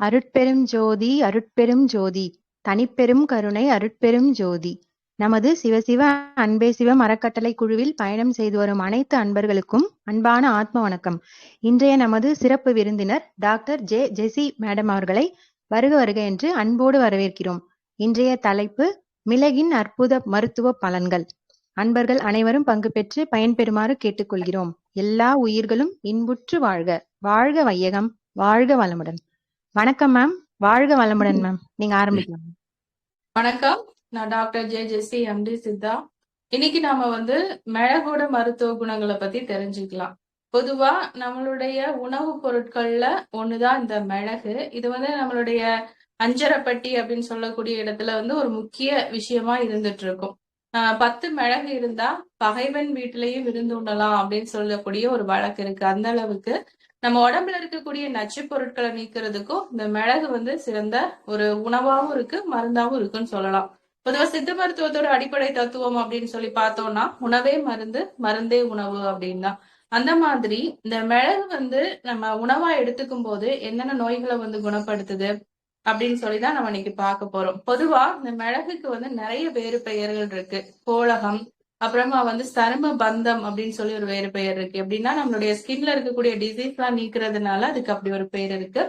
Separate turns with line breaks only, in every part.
அருட்பெரும் ஜோதி அருட்பெரும் ஜோதி தனிப்பெரும் கருணை அருட்பெரும் ஜோதி. நமது சிவசிவ அன்பே சிவம் அறக்கட்டளை குழுவில் பயணம் செய்து வரும் அனைத்து அன்பர்களுக்கும் அன்பான ஆத்ம வணக்கம். இன்றைய நமது சிறப்பு விருந்தினர் டாக்டர் ஜெசி மேடம் அவர்களை வருக வருக என்று அன்போடு வரவேற்கிறோம். இன்றைய தலைப்பு மிளகின் அற்புத மருத்துவ பலன்கள். அன்பர்கள் அனைவரும் பங்கு பெற்று பயன்பெறுமாறு கேட்டுக்கொள்கிறோம். எல்லா உயிர்களும் இன்புற்று வாழ்க. வாழ்க வையகம், வாழ்க வளமுடன். வணக்கம் மேம். வாழ்க வளமுடன் மேம். நீங்க ஆரம்பிக்கலாம்.
வணக்கம். நான் டாக்டர் ஜெசி எம்டி சித்தா. இன்னைக்கு நாம மிளகோட மருத்துவ குணங்களை பத்தி தெரிஞ்சுக்கலாம். பொதுவா நம்மளுடைய உணவுப் பொருட்கள்ல ஒண்ணுதான் இந்த மிளகு. இது நம்மளுடைய அஞ்சரைப்பட்டி அப்படின்னு சொல்லக்கூடிய இடத்துல ஒரு முக்கிய விஷயமா இருந்துட்டு இருக்கும். 10 மிளகு இருந்தா பகைவன் வீட்டிலேயும் விருந்து உண்ணலாம் அப்படின்னு சொல்லக்கூடிய ஒரு வழக்கு இருக்கு. அந்த அளவுக்கு நம்ம உடம்புல இருக்கக்கூடிய நச்சு பொருட்களை நீக்கிறதுக்கும் இந்த மிளகு சிறந்த ஒரு உணவாவும் இருக்கு, மருந்தாவும் இருக்குன்னு சொல்லலாம். பொதுவா சித்த மருத்துவத்தோட அடிப்படை தத்துவம் அப்படின்னு சொல்லி பார்த்தோம்னா உணவே மருந்து, மருந்தே உணவு அப்படின்னா அந்த மாதிரி இந்த மிளகு நம்ம உணவா எடுத்துக்கும் போது என்னென்ன நோய்களை குணப்படுத்துது அப்படின்னு சொல்லிதான் நம்ம இன்னைக்கு பார்க்க போறோம். பொதுவா இந்த மிளகுக்கு நிறைய வேறு பெயர்கள் இருக்கு. கோலகம், அப்புறமா சரும பந்தம் அப்படின்னு சொல்லி ஒரு வேறு பெயர் இருக்கு. எப்படின்னா நம்மளுடைய ஸ்கின்ல இருக்கக்கூடிய டிசீஸ் எல்லாம் நீக்கிறதுனால அதுக்கு அப்படி ஒரு பெயர் இருக்கு.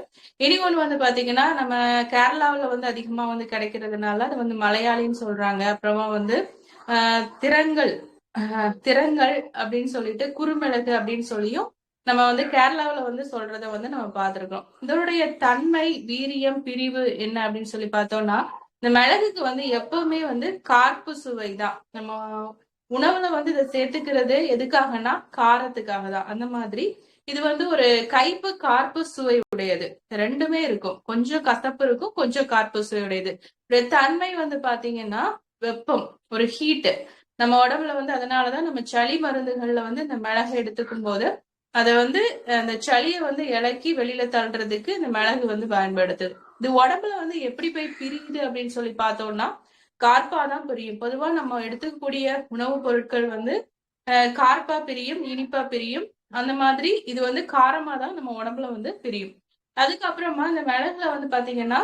இனி ஒண்ணு பாத்தீங்கன்னா நம்ம கேரளாவில அதிகமா கிடைக்கிறதுனால அது மலையாளின்னு சொல்றாங்க. அப்புறமா திறங்கள் திறங்கள் அப்படின்னு சொல்லிட்டு குறுமிளகு அப்படின்னு சொல்லியும் நம்ம கேரளாவில சொல்றத நம்ம பார்த்திருக்கோம். இதனுடைய தன்மை, வீரியம், பிரிவு என்ன அப்படின்னு சொல்லி பார்த்தோம்னா இந்த மிளகுக்கு எப்பவுமே கார்ப்பு சுவை தான். நம்ம உணவுல இதை சேர்த்துக்கிறது எதுக்காகனா காரத்துக்காக தான். அந்த மாதிரி இது ஒரு கைப்பு கார்ப்பு சுவை உடையது. ரெண்டுமே இருக்கும். கொஞ்சம் கசப்பு இருக்கும், கொஞ்சம் கார்ப்பு சுவை உடையது. தன்மை பாத்தீங்கன்னா வெப்பம், ஒரு ஹீட். நம்ம உடம்புல அதனாலதான் நம்ம சளி மருந்துகள்ல இந்த மிளகு எடுத்துக்கும் போது அதை அந்த சளியை இலக்கி வெளியில தள்ளுறதுக்கு இந்த மிளகு பயன்படுத்துது. இது உடம்புல எப்படி போய் பிரியுது அப்படின்னு சொல்லி பார்த்தோம்னா கார்பாதான் பிரியும். பொதுவா நம்ம எடுத்துக்கக்கூடிய உணவுப் பொருட்கள் கார்பா பிரியும், இனிப்பா பிரியும். அந்த மாதிரி இது காரமா தான் நம்ம உடம்புல பிரியும். அதுக்கப்புறமா இந்த மிளகுல பாத்தீங்கன்னா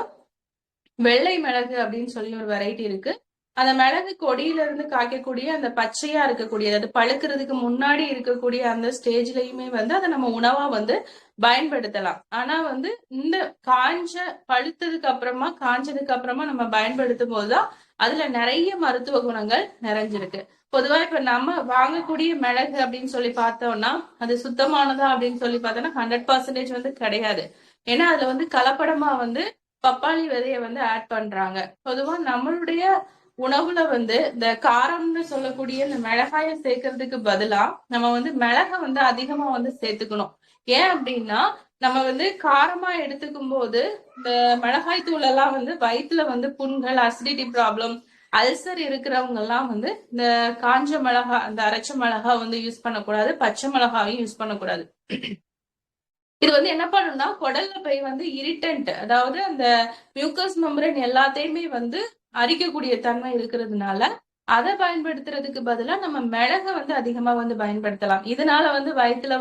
வெள்ளை மிளகு அப்படின்னு சொல்லி ஒரு வெரைட்டி இருக்கு. அந்த மிளகு கொடியில இருந்து காய்க்கக்கூடிய அந்த பச்சையா இருக்கக்கூடிய, அது பழுக்கிறதுக்கு முன்னாடி இருக்கக்கூடிய அந்த ஸ்டேஜ்லயுமே அதை நம்ம உணவா பயன்படுத்தலாம். ஆனா இந்த பழுத்ததுக்கு அப்புறமா, காஞ்சதுக்கு அப்புறமா நம்ம பயன்படுத்தும் போதுதான் அதுல நிறைய மருத்துவ குணங்கள் நிறைஞ்சிருக்கு. பொதுவா இப்ப நம்ம வாங்கக்கூடிய மிளகு அப்படின்னு சொல்லி பார்த்தோம்னா அது சுத்தமானதா அப்படின்னு சொல்லி பார்த்தோம்னா 100% கிடையாது. ஏன்னா அதுல கலப்படமா பப்பாளி விதைய ஆட் பண்றாங்க. பொதுவா நம்மளுடைய உணவுல இந்த காரம்னு சொல்லக்கூடிய இந்த மிளகாய சேர்க்கறதுக்கு பதிலா நம்ம மிளக அதிகமா சேர்த்துக்கணும். ஏன் அப்படின்னா நம்ம காரமா எடுத்துக்கும் போது இந்த மிளகாய் தூள் எல்லாம் வயிற்றுல புண்கள், அசிடிட்டி ப்ராப்ளம், அல்சர் இருக்கிறவங்க எல்லாம் இந்த காஞ்ச மிளகா, அந்த அரைச்ச மிளகா யூஸ் பண்ணக்கூடாது. பச்சை மிளகாவையும் யூஸ் பண்ணக்கூடாது. இது என்ன பண்ணும்னா குடல்ல போய் இரிட்டன்ட், அதாவது அந்த மியூக்கஸ் மெம்பரேன் எல்லாத்தையுமே அரிக்கக்கூடிய தன்மை இருக்கிறதுனால அதை பயன்படுத்துறதுக்கு பதிலா நம்ம மிளகை அதிகமா பயன்படுத்தலாம். இதனால வயிற்றுல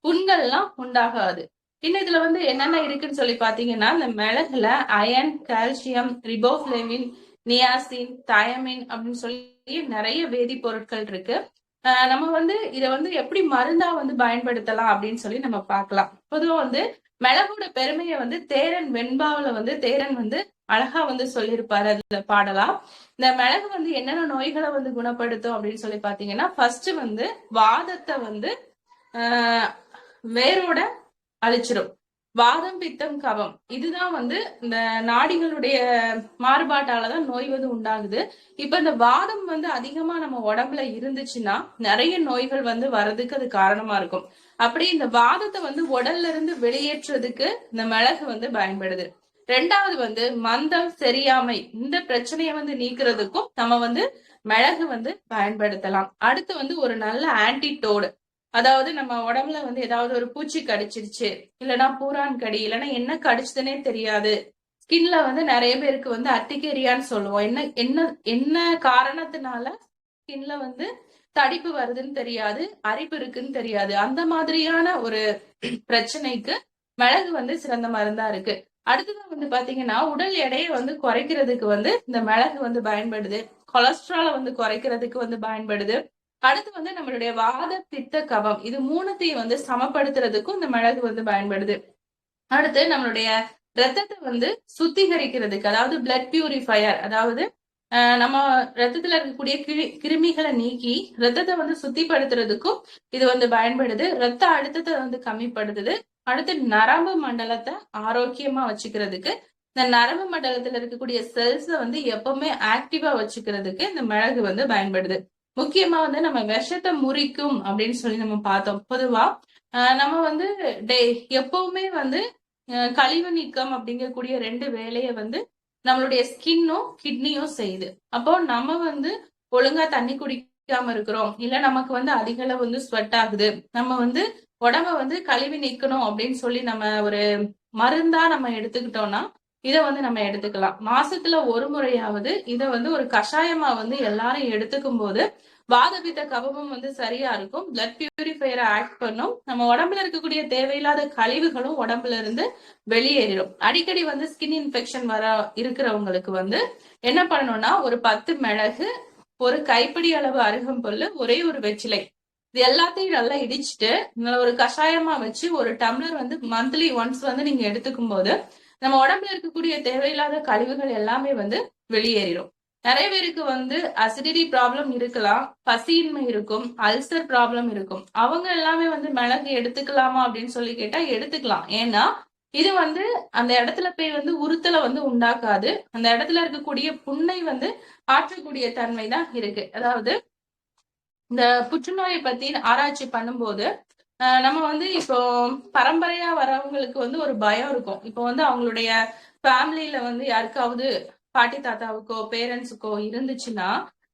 புண்கள் எல்லாம் உண்டாகாது. இன்னும் இதுல என்னென்ன இருக்குன்னு சொல்லி பாத்தீங்கன்னா இந்த மிளகுல iron, calcium, riboflavin, niacin, thiamine அப்படின்னு சொல்லி நிறைய வேதிப்பொருட்கள் இருக்கு. நம்ம இதை எப்படி மருந்தா பயன்படுத்தலாம் அப்படின்னு சொல்லி நம்ம பார்க்கலாம். பொதுவா மிளகோட பெருமையை தேரன் வெண்பாவில தேரன் அழகா சொல்லியிருப்பாரு. அதுல பாடலாம். இந்த மிளகு என்னென்ன நோய்களை குணப்படுத்தும் அப்படின்னு சொல்லி பாத்தீங்கன்னா ஃபர்ஸ்ட் வாதத்தை வேரோட அழிச்சிரும். வாதம், பித்தம், கபம் இதுதான் இந்த நாடிகளுடைய மாறுபாட்டாலதான் நோய் உண்டாகுது. இப்ப இந்த வாதம் அதிகமா நம்ம உடம்புல இருந்துச்சுன்னா நிறைய நோய்கள் வர்றதுக்கு அது காரணமா இருக்கும். அப்படி இந்த வாதத்தை உடல்ல இருந்து வெளியேற்றுறதுக்கு இந்த மிளகு பயன்படுது. ரெண்டாவது மந்தம், சரியாமை, இந்த பிரச்சனையை நீக்கிறதுக்கும் நம்ம மிளகு பயன்படுத்தலாம். அடுத்து ஒரு நல்ல ஆன்டிடோடு, அதாவது நம்ம உடம்புல ஏதாவது ஒரு பூச்சி கடிச்சிருச்சு, இல்லைன்னா பூரான் கடி, இல்லைன்னா என்ன கடிச்சதுன்னே தெரியாது. ஸ்கின்ல நிறைய பேருக்கு அர்டிகேரியான்னு சொல்லுவோம். என்ன என்ன என்ன காரணத்தினால ஸ்கின்ல தடிப்பு வருதுன்னு தெரியாது, அரிப்பு இருக்குன்னு தெரியாது. அந்த மாதிரியான ஒரு பிரச்சனைக்கு மிளகு சிறந்த மருந்தா இருக்கு. அடுத்ததான் வந்து பாத்தீங்கன்னா உடல் எடையை வந்து குறைக்கிறதுக்கு வந்து இந்த மிளகு வந்து பயன்படுது. கொலஸ்ட்ராலை வந்து குறைக்கிறதுக்கு வந்து பயன்படுது. அடுத்து வந்து நம்மளுடைய வாத பித்த கபம் இது மூணுத்தையும் வந்து சமப்படுத்துறதுக்கும் இந்த மிளகு வந்து பயன்படுது. அடுத்து நம்மளுடைய ரத்தத்தை வந்து சுத்திகரிக்கிறதுக்கு, அதாவது பிளட் பியூரிஃபையர், அதாவது நம்ம ரத்தத்துல இருக்கக்கூடிய கிருமிகளை நீக்கி ரத்தத்தை வந்து சுத்திப்படுத்துறதுக்கும் இது வந்து பயன்படுது. ரத்த அழுத்தத்தை வந்து கம்மிப்படுத்துது. அடுத்து நரம்பு மண்டலத்தை ஆரோக்கியமா வச்சுக்கிறதுக்கு, இந்த நரம்பு மண்டலத்துல இருக்கக்கூடிய செல்ஸ வந்து எப்பவுமே ஆக்டிவா வச்சுக்கிறதுக்கு இந்த மிளகு வந்து பயன்படுது. முக்கியமா வந்து நம்ம விஷத்தை முறிக்கும் அப்படின்னு சொல்லி நம்ம பார்த்தோம். பொதுவா நம்ம வந்து எப்பவுமே வந்து கழிவு நீக்கம் அப்படிங்கக்கூடிய 2 வேலையை வந்து நம்மளுடைய ஸ்கின்னும் கிட்னியும் செய்யுது. அப்போ நம்ம வந்து ஒழுங்கா தண்ணி குடிக்காம இருக்கிறோம், இல்ல நமக்கு வந்து அதிக அளவு வந்து ஸ்வெட் ஆகுது, நம்ம வந்து உடம்ப வந்து கழுவி நீக்கணும் அப்படின்னு சொல்லி நம்ம ஒரு மருந்தா நம்ம எடுத்துக்கிட்டோம்னா இதை வந்து நம்ம எடுத்துக்கலாம். மாசத்துல ஒரு முறையாவது இதை வந்து ஒரு கஷாயமா வந்து எல்லாரும் எடுத்துக்கும் போது வாதபித்த கபமும் வந்து சரியா இருக்கும். பிளட் பியூரிஃபையரை ஆக்ட் பண்ணும். நம்ம உடம்புல இருக்கக்கூடிய தேவையில்லாத கழிவுகளும் உடம்புல இருந்து வெளியேறிடும். அடிக்கடி வந்து ஸ்கின் இன்ஃபெக்ஷன் வர இருக்கிறவங்களுக்கு வந்து என்ன பண்ணணும்னா ஒரு 10 மிளகு, ஒரு கைப்பிடி அளவு அருகம்புல்லு, ஒரே ஒரு வெற்றிலை, இது எல்லாத்தையும் நல்லா இடிச்சுட்டு ஒரு கஷாயமா வச்சு ஒரு டம்ளர் வந்து மந்த்லி ஒன்ஸ் வந்து நீங்க எடுத்துக்கும் போது நம்ம உடம்புல இருக்கக்கூடிய தேவையில்லாத கழிவுகள் எல்லாமே வந்து வெளியேறிடும். நிறைய பேருக்கு வந்து அசிடிட்டி ப்ராப்ளம் இருக்கலாம், பசியின்மை இருக்கும், அல்சர் ப்ராப்ளம் இருக்கும். அவங்க எல்லாமே வந்து மிளகு எடுத்துக்கலாமா அப்படின்னு சொல்லி கேட்டா எடுத்துக்கலாம். ஏன்னா இது வந்து அந்த இடத்துல போய் வந்து உறுத்தலை வந்து உண்டாக்காது. அந்த இடத்துல இருக்கக்கூடிய புண்ணை வந்து ஆற்றக்கூடிய தன்மை தான் இருக்கு. அதாவது இந்த புற்றுநோயை பத்தி ஆராய்ச்சி பண்ணும்போது நம்ம வந்து இப்போ பரம்பரையா வரவங்களுக்கு வந்து ஒரு பயம் இருக்கும். இப்போ வந்து அவங்களுடைய ஃபேமிலியில வந்து யாருக்காவது பாட்டி தாத்தாவுக்கோ பேரண்ட்ஸுக்கோ இருந்துச்சுன்னா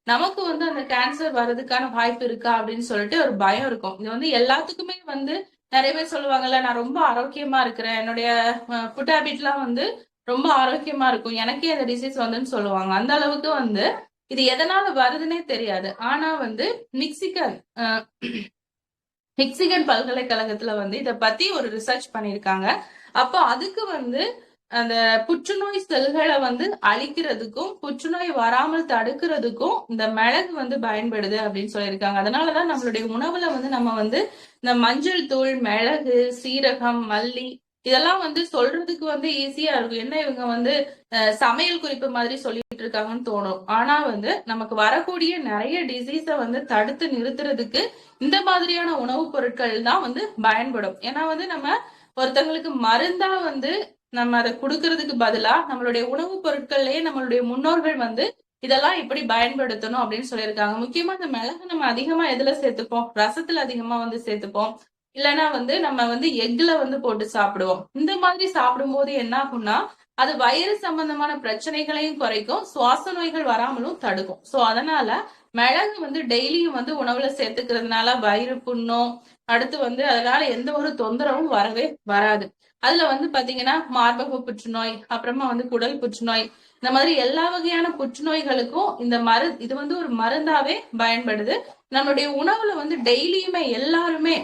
நமக்கு வந்து அந்த கேன்சர் வர்றதுக்கான வாய்ப்பு இருக்கா அப்படின்னு சொல்லிட்டு ஒரு பயம் இருக்கும். இது வந்து எல்லாத்துக்குமே வந்து நிறைய பேர் சொல்லுவாங்கல்ல, நான் ரொம்ப ஆரோக்கியமா இருக்கிறேன், என்னுடைய ஃபுட் ஹேபிட்லாம் வந்து ரொம்ப ஆரோக்கியமா இருக்கும், எனக்கே அந்த டிசீஸ் வந்துன்னு சொல்லுவாங்க. அந்த அளவுக்கு வந்து இது எதனால வருதுன்னே தெரியாது. ஆனா வந்து மிக்சிகன் பல்கலைக்கழகத்துல வந்து இத பத்தி ஒரு ரிசர்ச் பண்ணிருக்காங்க. அப்போ அதுக்கு வந்து அந்த புற்றுநோய் செல்களை வந்து அழிக்கிறதுக்கும் புற்றுநோய் வராமல் தடுக்கிறதுக்கும் இந்த மிளகு வந்து பயன்படுது அப்படின்னு சொல்லியிருக்காங்க. அதனாலதான் நம்மளுடைய உணவுல வந்து நம்ம வந்து இந்த மஞ்சள் தூள், மிளகு, சீரகம், மல்லி இதெல்லாம் வந்து சொல்றதுக்கு வந்து ஈஸியா இருக்கும். என்ன இவங்க வந்து சமையல் குறிப்பு மாதிரி சொல்லிட்டு இருக்காங்கன்னு தோணும். ஆனா வந்து நமக்கு வரக்கூடிய நிறைய டிசீஸ வந்து தடுத்து நிறுத்துறதுக்கு இந்த மாதிரியான உணவுப் பொருட்கள் தான் வந்து பயன்படும். ஏன்னா வந்து நம்ம ஒருத்தவங்களுக்கு மருந்தா வந்து நம்ம அதை கொடுக்கறதுக்கு பதிலா நம்மளுடைய உணவுப் பொருட்கள்லயே நம்மளுடைய முன்னோர்கள் வந்து இதெல்லாம் இப்படி பயன்படுத்தணும் அப்படின்னு சொல்லியிருக்காங்க. முக்கியமா இந்த மிளகு நம்ம அதிகமா எதுல சேர்த்துப்போம், ரசத்துல அதிகமா வந்து சேர்த்துப்போம், இல்லைன்னா வந்து நம்ம வந்து எக்ல வந்து போட்டு சாப்பிடுவோம். இந்த மாதிரி சாப்பிடும் போது என்ன ஆகும்னா அது வயிறு சம்பந்தமான பிரச்சனைகளையும் குறைக்கும், சுவாச நோய்கள் வராமலும் தடுக்கும். சோ அதனால மிளகு வந்து டெய்லியும் வந்து உணவுல சேர்த்துக்கிறதுனால வயிறு புண்ணும், அடுத்து வந்து அதனால எந்த ஒரு தொந்தரவும் வரவே வராது. அதுல வந்து பாத்தீங்கன்னா மார்பக புற்றுநோய், அப்புறமா வந்து குடல் புற்றுநோய், இந்த மாதிரி எல்லா வகையான புற்றுநோய்களுக்கும் இந்த இது வந்து ஒரு மருந்தாவே பயன்படுது. நம்மளுடைய உணவுல வந்து டெய்லியுமே எல்லாருமே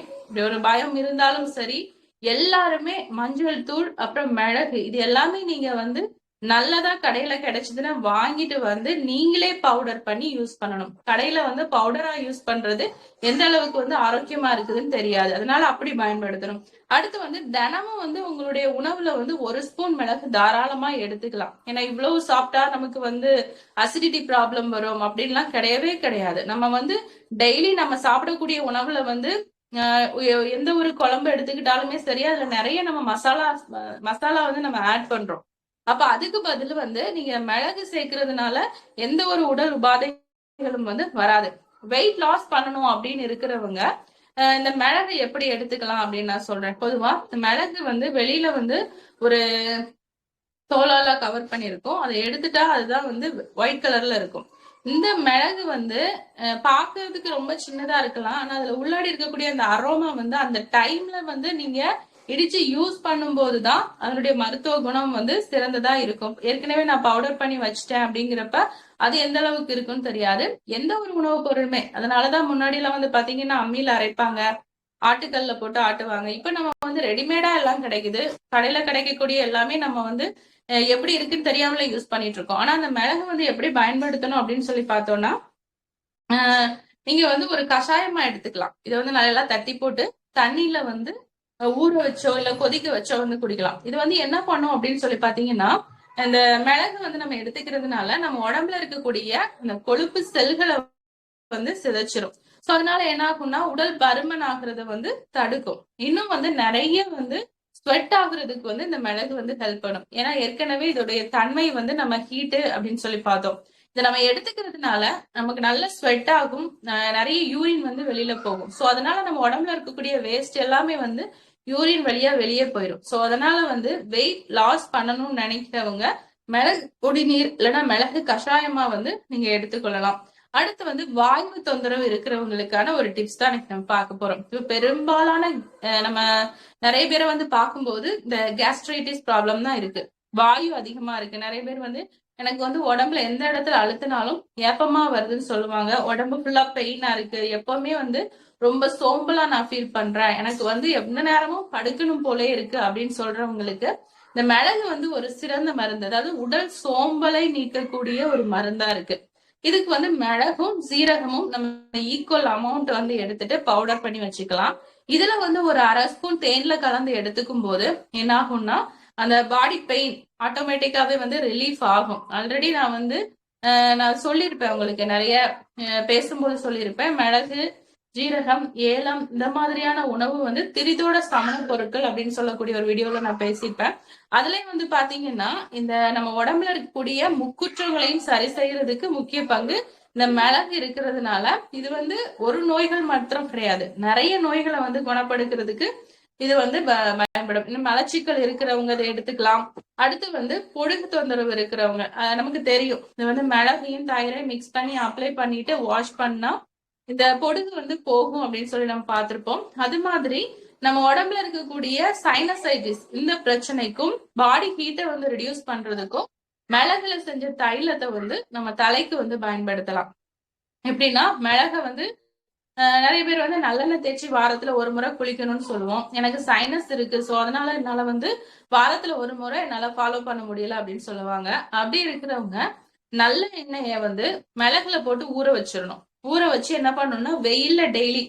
ஒரு பயம் இருந்தாலும் சரி, எல்லாருமே மஞ்சள் தூள் அப்புறம் மிளகு இது எல்லாமே நீங்க வந்து நல்லதா கடையில கிடைச்சதுன்னா வாங்கிட்டு வந்து நீங்களே பவுடர் பண்ணி யூஸ் பண்ணணும். கடையில வந்து பவுடரா யூஸ் பண்றது எந்த அளவுக்கு வந்து ஆரோக்கியமா இருக்குதுன்னு தெரியாது. அதனால அப்படி பயன்படுத்தணும். அடுத்து வந்து தினமும் வந்து உங்களுடைய உணவுல வந்து 1 ஸ்பூன் மிளகு தாராளமா எடுத்துக்கலாம். ஏன்னா இவ்வளவு சாப்பிட்டா நமக்கு வந்து அசிடிட்டி ப்ராப்ளம் வரும் அப்படின்லாம் கிடையவே கிடையாது. நம்ம வந்து டெய்லி நம்ம சாப்பிடக்கூடிய உணவுல வந்து எந்த ஒரு குழம்பு எடுத்துக்கிட்டாலுமே சரி, அதுல நிறைய நம்ம மசாலா வந்து நம்ம ஆட் பண்றோம். அப்ப அதுக்கு பதில் வந்து நீங்க மிளகு சேர்க்கறதுனால எந்த ஒரு உடல் உபாதைகளும் வந்து வராது. வெயிட் லாஸ் பண்ணணும் அப்படின்னு இருக்கிறவங்க இந்த மிளகு எப்படி எடுத்துக்கலாம் அப்படின்னு நான் சொல்றேன். பொதுவா இந்த மிளகு வந்து வெளியில வந்து ஒரு தோலால கவர் பண்ணிருக்கும், அதை எடுத்துட்டா அதுதான் வந்து ஒயிட் கலர்ல இருக்கும். இந்த மிளகு வந்து பாக்குறதுக்கு ரொம்ப சின்னதா இருக்கலாம், ஆனா அதுல உள்ளாடி இருக்கக்கூடிய அந்த அரோமா வந்து அந்த டைம்ல வந்து நீங்க இடிச்சு யூஸ் பண்ணும் போதுதான் அதனுடைய மருத்துவ குணம் வந்து சிறந்ததா இருக்கும். ஏற்கனவே நான் பவுடர் பண்ணி வச்சிட்டேன் அப்படிங்கிறப்ப அது எந்த அளவுக்கு இருக்குன்னு தெரியாது. எந்த ஒரு உணவுப் பொருளுமே அதனாலதான் முன்னாடி எல்லாம் வந்து பாத்தீங்கன்னா அம்மியில அரைப்பாங்க, ஆட்டுக்கல்ல போட்டு ஆட்டுவாங்க. இப்ப நம்ம வந்து ரெடிமேடா எல்லாம் கிடைக்குது. கடையில கிடைக்கக்கூடிய எல்லாமே நம்ம வந்து எப்படி இருக்குன்னு தெரியாமலே யூஸ் பண்ணிட்டு இருக்கோம். ஆனா அந்த மிளகு வந்து எப்படி பயன்படுத்தணும் அப்படின்னு சொல்லி பார்த்தோம்னா, நீங்க வந்து ஒரு கஷாயமா எடுத்துக்கலாம். இதை வந்து நல்லா தட்டி போட்டு தண்ணியில வந்து ஊற வச்சோ இல்ல கொதிக்க வச்சோ வந்து குடிக்கலாம். இது வந்து என்ன பண்ணும் அப்படின்னு சொல்லி பாத்தீங்கன்னா, இந்த மிளகு வந்து நம்ம எடுத்துக்கிறதுனால நம்ம உடம்புல இருக்கக்கூடிய அந்த கொழுப்பு செல்களை வந்து சிதைச்சிரும். சோ அதனால என்ன ஆகும்னா உடல் பருமன் ஆகுறத வந்து தடுக்கும். இன்னும் வந்து நிறைய வந்து ஸ்வெட் ஆகுறதுக்கு வந்து இந்த மிளகு வந்து ஹெல்ப் பண்ணும். ஏன்னா ஏற்கனவே இதோடைய தன்மை வந்து நம்ம ஹீட்டு அப்படின்னு சொல்லி பார்த்தோம். இதை நம்ம எடுத்துக்கிறதுனால நமக்கு நல்ல ஸ்வெட் ஆகும், நிறைய யூரின் வந்து வெளியில போகும். சோ அதனால நம்ம உடம்புல இருக்கக்கூடிய வேஸ்ட் எல்லாமே வந்து யூரின் வழியா வெளியே போயிடும். சோ அதனால வந்து வெயிட் லாஸ் பண்ணணும்னு நினைக்கிறவங்க மிளகு குடிநீர் இல்லைன்னா மிளகு கஷாயமா வந்து நீங்க எடுத்துக்கொள்ளலாம். அடுத்து வந்து வாயு தொந்தரவு இருக்கிறவங்களுக்கான ஒரு டிப்ஸ் தான் நம்ம பார்க்க போறோம். இப்போ பெரும்பாலான நம்ம நிறைய பேரை வந்து பார்க்கும்போது இந்த கேஸ்ட்ரைட்டிஸ் ப்ராப்ளம் தான் இருக்கு. வாயு அதிகமா இருக்கு. நிறைய பேர் வந்து எனக்கு வந்து உடம்புல எந்த இடத்துல அழுத்தினாலும் ஏப்பமா வருதுன்னு சொல்லுவாங்க. உடம்பு ஃபுல்லா பெயினா இருக்கு, எப்பவுமே வந்து ரொம்ப சோம்பலா நான் ஃபீல் பண்றேன், எனக்கு வந்து எந்த நேரமும் படுக்கணும் போலே இருக்கு அப்படின்னு சொல்றவங்களுக்கு இந்த மிளகு வந்து ஒரு சிறந்த மருந்து. அதாவது உடல் சோம்பலை நீக்கக்கூடிய ஒரு மருந்தா இருக்கு. இதுக்கு வந்து மிளகும் சீரகமும் நம்ம ஈக்குவல் அமௌண்ட் வந்து எடுத்துட்டு பவுடர் பண்ணி வச்சுக்கலாம். இதுல வந்து ஒரு அரை ஸ்பூன் தேன்ல கலந்து எடுத்துக்கும் போது என்ன ஆகும்னா அந்த பாடி பெயின் ஆட்டோமேட்டிக்காவே வந்து ரிலீஃப் ஆகும். ஆல்ரெடி நான் வந்து நான் சொல்லியிருப்பேன் உங்களுக்கு, நிறைய பேசும்போது சொல்லியிருப்பேன், மிளகு ஜீரகம் ஏலம் இந்த மாதிரியான உணவு வந்து திரிதோட சமண பொருட்கள் அப்படின்னு சொல்லக்கூடிய ஒரு வீடியோல நான் பேசியிருப்பேன். அதுலயும் வந்து பாத்தீங்கன்னா இந்த நம்ம உடம்புல இருக்கக்கூடிய முக்குற்றங்களையும் சரி செய்யறதுக்கு முக்கிய பங்கு இந்த மிளகு இருக்கிறதுனால இது வந்து ஒரு நோய்கள் மாத்திரம் கிடையாது, நிறைய நோய்களை வந்து குணப்படுத்துறதுக்கு இது வந்து பயன்படும். இன்னும் மலச்சிக்கல் இருக்கிறவங்க அதை எடுத்துக்கலாம். அடுத்து வந்து பொடுகு தொந்தரவு இருக்கிறவங்க, நமக்கு தெரியும் இது வந்து மிளகையும் தயிரையும் மிக்ஸ் பண்ணி அப்ளை பண்ணிட்டு வாஷ் பண்ணா இந்த பொடுகு வந்து போகும் அப்படின்னு சொல்லி நம்ம பார்த்திருப்போம். அது மாதிரி நம்ம உடம்புல இருக்கக்கூடிய சைனசைட்டிஸ் இந்த பிரச்சனைக்கும் பாடி ஹீட்டை வந்து ரெடியூஸ் பண்றதுக்கும் மிளகுல செஞ்ச தைலத்தை வந்து நம்ம தலைக்கு வந்து பயன்படுத்தலாம். எப்படின்னா மிளகை வந்து நிறைய பேர் வந்து நல்லெண்ணெய் தேய்ச்சி வாரத்துல ஒரு முறை குளிக்கணும்னு சொல்லுவோம். எனக்கு சைனஸ் இருக்கு, சோ அதனால என்னால வந்து வாரத்துல ஒரு முறை என்னால ஃபாலோ பண்ண முடியல அப்படின்னு சொல்லுவாங்க. அப்படி இருக்கிறவங்க நல்ல எண்ணெய வந்து மிளகுல போட்டு ஊற வச்சிடணும். ஊற வச்சு என்ன பண்ணணும்னா வெயில்ல டெய்லி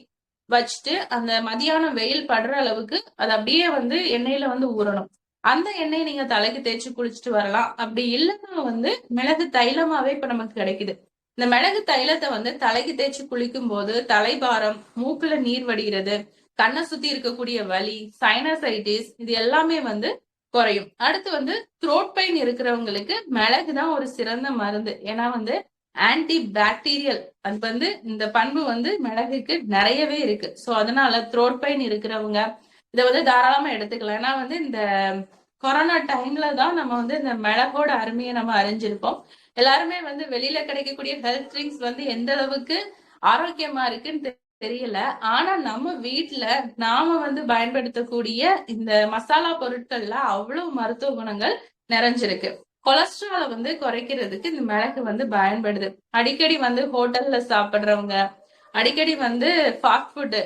வச்சுட்டு அந்த மதியானம் வெயில் படுற அளவுக்கு அது அப்படியே வந்து எண்ணெயில வந்து ஊறணும். அந்த எண்ணெயை நீங்க தலைக்கு தேய்ச்சி குளிச்சுட்டு வரலாம். அப்படி இல்லைன்னா வந்து மிளகு தைலமாவே இப்ப நமக்கு கிடைக்குது. இந்த மிளகு தைலத்தை வந்து தலைக்கு தேய்ச்சி குளிக்கும் போது தலைபாரம், மூக்குல நீர் வடிகிறது, கண்ணை சுத்தி இருக்கக்கூடிய வலி, சைனசைட்டிஸ் இது எல்லாமே வந்து குறையும். அடுத்து வந்து த்ரோட் பெயின் இருக்கிறவங்களுக்கு மிளகு தான் ஒரு சிறந்த மருந்து. ஏன்னா வந்து ஆன்டி பாக்டீரியல் அது வந்து இந்த பண்பு வந்து மிளகுக்கு நிறையவே இருக்கு. சோ அதனால த்ரோட் பெயின் இருக்கிறவங்க இதை வந்து தாராளமா எடுத்துக்கலாம். ஏன்னா வந்து இந்த கொரோனா டைம்ல தான் நம்ம வந்து இந்த மிளகோட அருமையை நம்ம அறிஞ்சிருப்போம். எல்லாருமே வந்து வெளியில கிடைக்கக்கூடிய ஹெல்த் ட்ரிங்க்ஸ் வந்து எந்த அளவுக்கு ஆரோக்கியமா இருக்குன்னு தெரியல. ஆனா நம்ம வீட்டுல நாம வந்து பயன்படுத்தக்கூடிய இந்த மசாலா பொருட்கள்ல அவ்வளவு மருத்துவ குணங்கள் நிறைஞ்சிருக்கு. கொலஸ்ட்ராலை வந்து குறைக்கிறதுக்கு இந்த மிளகு வந்து பயன்படுது. அடிக்கடி வந்து ஹோட்டல்ல சாப்பிடுறவங்க, அடிக்கடி வந்து ஃபாஸ்ட் ஃபுட்,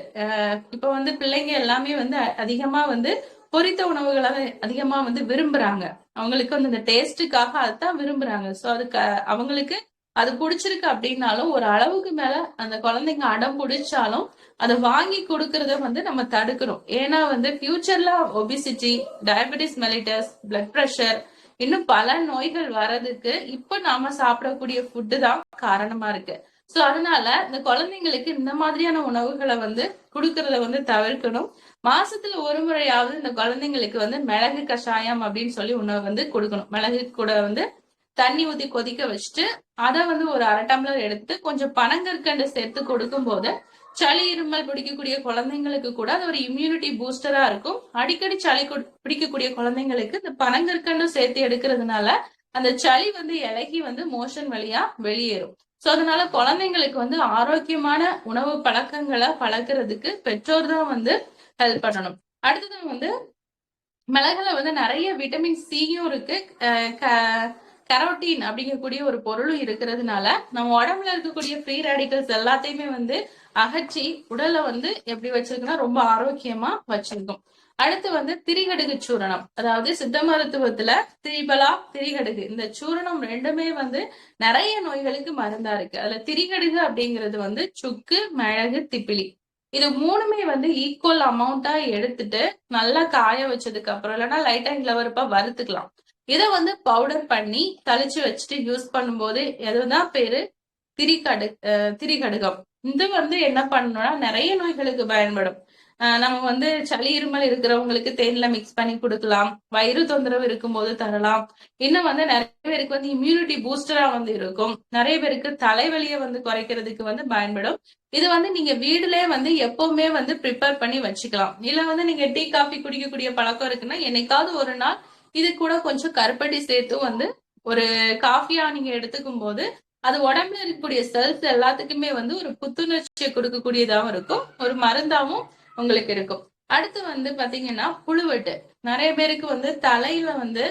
இப்ப வந்து பிள்ளைங்க எல்லாமே வந்து அதிகமா வந்து பொரித்த உணவுகளை அதிகமா வந்து விரும்புறாங்க. அவங்களுக்கு வந்து இந்த டேஸ்டுக்காக அதுதான் விரும்புறாங்க. சோ அதுக்கு அவங்களுக்கு அது பிடிச்சிருக்கு அப்படின்னாலும் ஒரு அளவுக்கு மேல அந்த குழந்தைங்க அடம் பிடிச்சாலும் அதை வாங்கி கொடுக்கறத வந்து நம்ம தடுக்கணும். ஏன்னா வந்து ஃபியூச்சர்ல obesity, diabetes mellitus, blood pressure இன்னும் பல நோய்கள் வர்றதுக்கு இப்ப நாம சாப்பிடக்கூடிய ஃபுட்டு தான் காரணமா இருக்கு. சோ அதனால இந்த குழந்தைங்களுக்கு இந்த மாதிரியான உணவுகளை வந்து கொடுக்கறத வந்து தவிர்க்கணும். மாசத்துல ஒரு முறையாவது இந்த குழந்தைங்களுக்கு வந்து மிளகு கஷாயம் அப்படின்னு சொல்லி உணவு வந்து கொடுக்கணும். மிளகு கூட வந்து தண்ணி ஊத்தி கொதிக்க வச்சுட்டு அதை வந்து ஒரு அரை டம்ளர் எடுத்து கொஞ்சம் பனங்கற்கண்டு சேர்த்து கொடுக்கும் போது சளி இருமல் பிடிக்கக்கூடிய குழந்தைங்களுக்கு கூட அது ஒரு இம்யூனிட்டி பூஸ்டரா இருக்கும். அடிக்கடி சளி பிடிக்கக்கூடிய குழந்தைங்களுக்கு இந்த பனங்கற்கண்டும் சேர்த்து எடுக்கிறதுனால அந்த சளி வந்து இலகி வந்து மோஷன் வழியா வெளியேறும். சோ அதனால குழந்தைங்களுக்கு வந்து ஆரோக்கியமான உணவு பழக்கங்களை பழக்கிறதுக்கு பெற்றோர் தான் வந்து ஹெல்ப் பண்ணணும். அடுத்தது வந்து மிளகுல வந்து நிறைய விட்டமின் சியும் இருக்கு, கரோட்டின் அப்படிங்கக்கூடிய ஒரு பொருளும் இருக்கிறதுனால நம்ம உடம்புல இருக்கக்கூடிய ஃப்ரீ ரேடிக்கல்ஸ் எல்லாத்தையுமே வந்து அகற்றி உடலை வந்து எப்படி வச்சிருக்குன்னா ரொம்ப ஆரோக்கியமா வச்சிருக்கும். அடுத்து வந்து திரிகடுகு சூரணம், அதாவது சித்த மருத்துவத்துல திரிபலா திரிகடுகு இந்த சூரணம் ரெண்டுமே வந்து நிறைய நோய்களுக்கு மருந்தா இருக்கு. அதுல திரிகடுகு அப்படிங்கிறது வந்து சுக்கு, மிளகு, திப்பிலி இது மூணுமே வந்து ஈக்குவல் அமௌண்டா எடுத்துட்டு நல்லா காய வச்சதுக்கு அப்புறம் இல்லைன்னா லைட்டா இளவரப்பா வறுத்துக்கலாம். இதை வந்து பவுடர் பண்ணி தளிச்சு வச்சுட்டு யூஸ் பண்ணும்போது எதுதான் பேரு திரிகடுகம். இது வந்து என்ன பண்ணணும்னா நிறைய நோய்களுக்கு பயன்படும். நம்ம வந்து சளி இருமல் இருக்கிறவங்களுக்கு தேன்ல மிக்ஸ் பண்ணி கொடுக்கலாம். வயிறு தொந்தரவு இருக்கும்போது தரலாம். இன்னும் வந்து நிறைய பேருக்கு வந்து இம்யூனிட்டி பூஸ்டரா வந்து இருக்கும். நிறைய பேருக்கு தலைவலியை வந்து குறைக்கிறதுக்கு வந்து பயன்படும். இது வந்து நீங்க வீடுலயே வந்து எப்பவுமே வந்து ப்ரிப்பேர் பண்ணி வச்சுக்கலாம். இல்ல வந்து நீங்க டீ காஃபி குடிக்கக்கூடிய பழக்கம் இருக்குன்னா என்னைக்காவது ஒரு நாள் இது கூட கொஞ்சம் கருப்பட்டி சேர்த்து வந்து ஒரு காஃபியா நீங்க எடுத்துக்கும் போது அது உடம்புல இருக்கக்கூடிய செல்ஸ் எல்லாத்துக்குமே வந்து ஒரு புத்துணர்ச்சியை கொடுக்கக்கூடியதாகவும் இருக்கும், ஒரு மருந்தாவும் உங்களுக்கு இருக்கும். அடுத்து வந்து பாத்தீங்கன்னா புழுவெட்டு. நிறைய பேருக்கு வந்து தலையில வந்து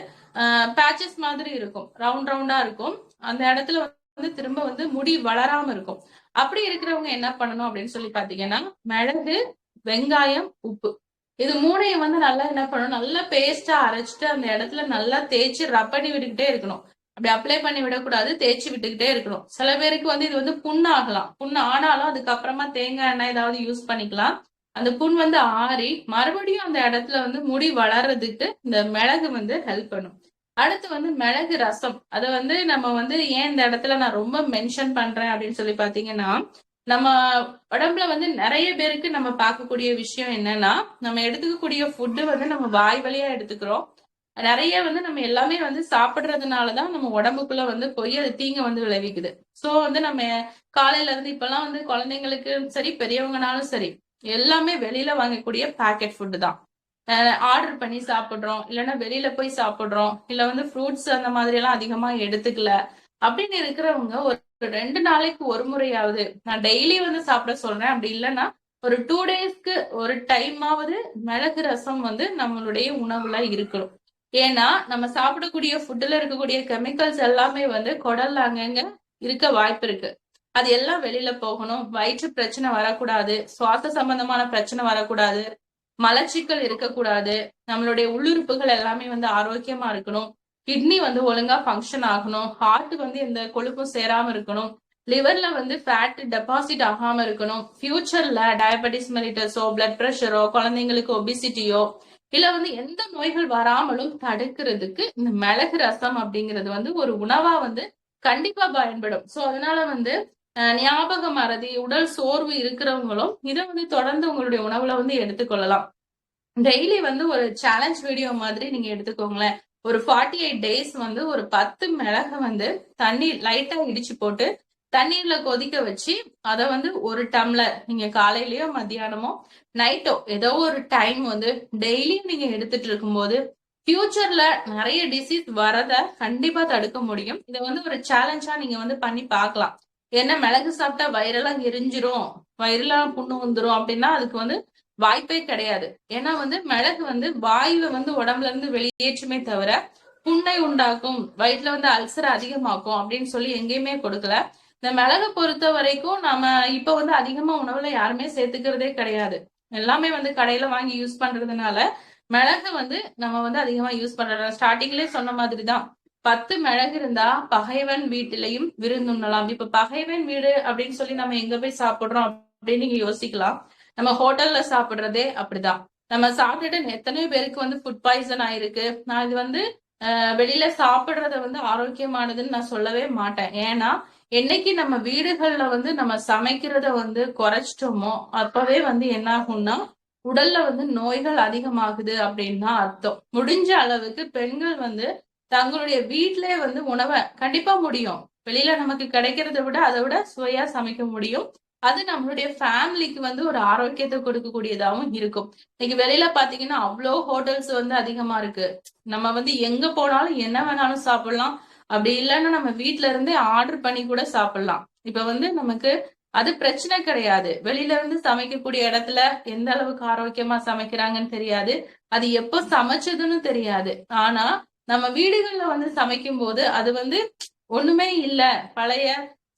பேச்சஸ் மாதிரி இருக்கும், ரவுண்ட் ரவுண்டா இருக்கும். அந்த இடத்துல வந்து திரும்ப வந்து முடி வளராம இருக்கும். அப்படி இருக்கிறவங்க என்ன பண்ணணும் அப்படின்னு சொல்லி பாத்தீங்கன்னா மிளகு, வெங்காயம், உப்பு இது மூணையும் வந்து நல்லா என்ன பண்ணணும், நல்லா பேஸ்டா அரைச்சிட்டு அந்த இடத்துல நல்லா தேய்ச்சி ரப் பண்ணி விட்டுக்கிட்டே இருக்கணும். அப்படி அப்ளை பண்ணி விடக்கூடாது, தேய்ச்சி விட்டுக்கிட்டே இருக்கணும். சில பேருக்கு வந்து இது வந்து புண்ணு ஆகலாம். புண்ணு ஆனாலும் அதுக்கப்புறமா தேங்காய் எண்ணெய் ஏதாவது யூஸ் பண்ணிக்கலாம். அந்த புண் வந்து ஆறி மறுபடியும் அந்த இடத்துல வந்து முடி வளர்றதுக்கு இந்த மிளகு வந்து ஹெல்ப் பண்ணும். அடுத்து வந்து மிளகு ரசம். அதை வந்து நம்ம வந்து ஏன் இந்த இடத்துல நான் ரொம்ப மென்ஷன் பண்றேன் அப்படின்னு சொல்லி பாத்தீங்கன்னா நம்ம உடம்புல வந்து நிறைய பேருக்கு நம்ம பார்க்கக்கூடிய விஷயம் என்னன்னா நம்ம எடுத்துக்கக்கூடிய ஃபுட்டு வந்து நம்ம வாய் வழியா எடுத்துக்கிறோம். நிறைய வந்து நம்ம எல்லாமே வந்து சாப்பிடுறதுனாலதான் நம்ம உடம்புக்குள்ள வந்து போய் அது தீங்க வந்து விளைவிக்குது. சோ வந்து நம்ம காலையில இருந்து இப்பெல்லாம் வந்து குழந்தைங்களுக்கு சரி பெரியவங்கனாலும் சரி எல்லாமே வெளியில வாங்கக்கூடிய பேக்கெட் ஃபுட்டு தான் ஆர்டர் பண்ணி சாப்பிடுறோம். இல்லைன்னா வெளியில போய் சாப்பிடுறோம். இல்ல வந்து ஃப்ரூட்ஸ் அந்த மாதிரி எல்லாம் அதிகமா எடுத்துக்கல அப்படின்னு இருக்கிறவங்க ஒரு 2 நாளைக்கு ஒரு முறையாவது, நான் டெய்லி வந்து சாப்பிட சொல்றேன், அப்படி இல்லைன்னா ஒரு 2 டேஸ்க்கு ஒரு டைமாவது மிளகு ரசம் வந்து நம்மளுடைய உணவுல இருக்கணும். ஏன்னா நம்ம சாப்பிடக்கூடிய ஃபுட்டுல இருக்கக்கூடிய கெமிக்கல்ஸ் எல்லாமே வந்து குடல்ல அங்கங்க இருக்க வாய்ப்பு இருக்கு. அது எல்லாம் வெளியில போகணும். வயிற்று பிரச்சனை வரக்கூடாது, சுவாச சம்பந்தமான பிரச்சனை வரக்கூடாது, மலச்சிக்கல் இருக்கக்கூடாது, நம்மளுடைய உள்ளுறுப்புகள் எல்லாமே வந்து ஆரோக்கியமா இருக்கணும், கிட்னி வந்து ஒழுங்கா ஃபங்க்ஷன் ஆகணும், ஹார்ட் வந்து எந்த கொழுப்பும் சேராம இருக்கணும், லிவர்ல வந்து ஃபேட் டெபாசிட் ஆகாம இருக்கணும், ஃபியூச்சர்ல டயபெட்டிஸ் மெலிட்டஸோ பிளட் பிரஷரோ குழந்தைங்களுக்கு ஒபிசிட்டியோ இல்ல வந்து எந்த நோய்கள் வராமலும் தடுக்கிறதுக்கு இந்த மிளகு ரசம் அப்படிங்கிறது வந்து ஒரு உணவா வந்து கண்டிப்பா பயன்படும். சோ அதனால வந்து ஞாபக மறதி, உடல் சோர்வு இருக்கிறவங்களும் இதை வந்து தொடர்ந்து உங்களுடைய உணவுல வந்து எடுத்துக்கொள்ளலாம். டெய்லி வந்து ஒரு சேலஞ்ச் வீடியோ மாதிரி நீங்க எடுத்துக்கோங்களேன். ஒரு 48 டேஸ் வந்து ஒரு 10 மிளகு வந்து தண்ணீர் லைட்டா இடிச்சு போட்டு தண்ணீர்ல கொதிக்க வச்சு அதை வந்து ஒரு டம்ளர் நீங்க காலையிலயோ மத்தியானமோ நைட்டோ ஏதோ ஒரு டைம் வந்து டெய்லியும் நீங்க எடுத்துட்டு இருக்கும்போது ஃபியூச்சர்ல நிறைய டிசீஸ் வரத கண்டிப்பா தடுக்க முடியும். இதை வந்து ஒரு சேலஞ்சா நீங்க வந்து பண்ணி பார்க்கலாம். ஏன்னா மிளகு சாப்பிட்டா வயிறெல்லாம் எரிஞ்சிரும், வயிறுலாம் புண்ணு வந்துரும் அப்படின்னா அதுக்கு வந்து வாய்ப்பே கிடையாது. ஏன்னா வந்து மிளகு வந்து வாயுவை வந்து உடம்புல இருந்து வெளியேற்றுமே தவிர புண்ணை உண்டாக்கும், வயிற்றுல வந்து அல்சர் அதிகமாக்கும் அப்படின்னு சொல்லி எங்கேயுமே கொடுக்கல. இந்த மிளகை பொறுத்த வரைக்கும் நம்ம இப்ப வந்து அதிகமா உணவுல யாருமே சேர்த்துக்கிறதே கிடையாது. எல்லாமே வந்து கடையில வாங்கி யூஸ் பண்றதுனால மிளகு வந்து நம்ம வந்து அதிகமா யூஸ் பண்றோம். ஸ்டார்டிங்லயே சொன்ன மாதிரிதான் 10 மிளகு இருந்தா பகைவன் வீட்டிலையும் விருந்துண்ணலாம். இப்ப பகைவன் வீடு அப்படின்னு சொல்லி நம்ம எங்க போய் சாப்பிடுறோம் அப்படின்னு நீங்க யோசிக்கலாம். நம்ம ஹோட்டல்ல சாப்பிடுறதே அப்படிதான். நம்ம சாப்பிட்டுட்டு எத்தனையோ பேருக்கு வந்து ஃபுட் பாய்சன் ஆயிருக்கு. நான் இது வந்து வெளியில சாப்பிடுறத வந்து ஆரோக்கியமானதுன்னு நான் சொல்லவே மாட்டேன். ஏன்னா என்னைக்கு நம்ம வீடுகள்ல வந்து நம்ம சமைக்கிறத வந்து குறைச்சிட்டோமோ அப்பவே வந்து என்ன ஆகும்னா உடல்ல வந்து நோய்கள் அதிகமாகுது அப்படின்னு தான் அர்த்தம். முடிஞ்ச அளவுக்கு பெண்கள் வந்து தங்களுடைய வீட்டிலே வந்து உணவை கண்டிப்பா முடியும். வெளியில நமக்கு கிடைக்கிறத விட அதை விட சுவையா சமைக்க முடியும். அது நம்மளுடைய ஃபேமிலிக்கு வந்து ஒரு ஆரோக்கியத்தை கொடுக்கக்கூடியதாகவும் இருக்கும். இன்னைக்கு வெளியில பாத்தீங்கன்னா அவ்வளோ ஹோட்டல்ஸ் வந்து அதிகமா இருக்கு. நம்ம வந்து எங்க போனாலும் என்ன வேணாலும் சாப்பிடலாம். அப்படி இல்லைன்னா நம்ம வீட்டுல இருந்தே ஆர்டர் பண்ணி கூட சாப்பிடலாம். இப்ப வந்து நமக்கு அது பிரச்சனை கிடையாது. வெளியில இருந்து சமைக்கக்கூடிய இடத்துல எந்த அளவுக்கு ஆரோக்கியமா சமைக்கிறாங்கன்னு தெரியாது, அது எப்போ சமைச்சதுன்னு தெரியாது. ஆனா நம்ம வீடுகள்ல வந்து சமைக்கும் போது அது வந்து ஒண்ணுமே இல்ல, பழைய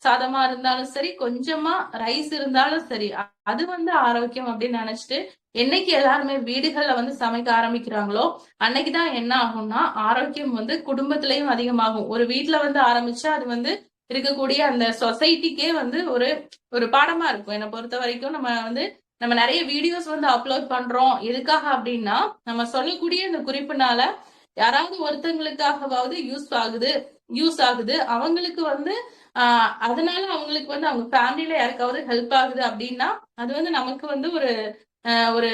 சாதமா இருந்தாலும் சரி, கொஞ்சமா ரைஸ் இருந்தாலும் சரி, அது வந்து ஆரோக்கியம் அப்படின்னு நினைச்சிட்டு என்னைக்கு எல்லாருமே வீடுகள்ல வந்து சமைக்க ஆரம்பிக்கிறாங்களோ அன்னைக்குதான் என்ன ஆகும்னா ஆரோக்கியம் வந்து குடும்பத்திலயும் அதிகமாகும். ஒரு வீட்டுல வந்து ஆரம்பிச்சா அது வந்து இருக்கக்கூடிய அந்த சொசைட்டிக்கே வந்து ஒரு ஒரு பாடமா இருக்கும். என்னை பொறுத்த வரைக்கும் நம்ம நிறைய வீடியோஸ் வந்து அப்லோட் பண்றோம். எதுக்காக அப்படின்னா நம்ம சொல்லக்கூடிய இந்த குறிப்புனால யாராவது ஒருத்தங்களுக்காகவாவது யூஸ் ஆகுது. அவங்களுக்கு வந்து அதனால அவங்களுக்கு வந்து அவங்க ஃபேமிலியில யாருக்காவது ஹெல்ப் ஆகுது அப்படின்னா அது வந்து நமக்கு வந்து ஒரு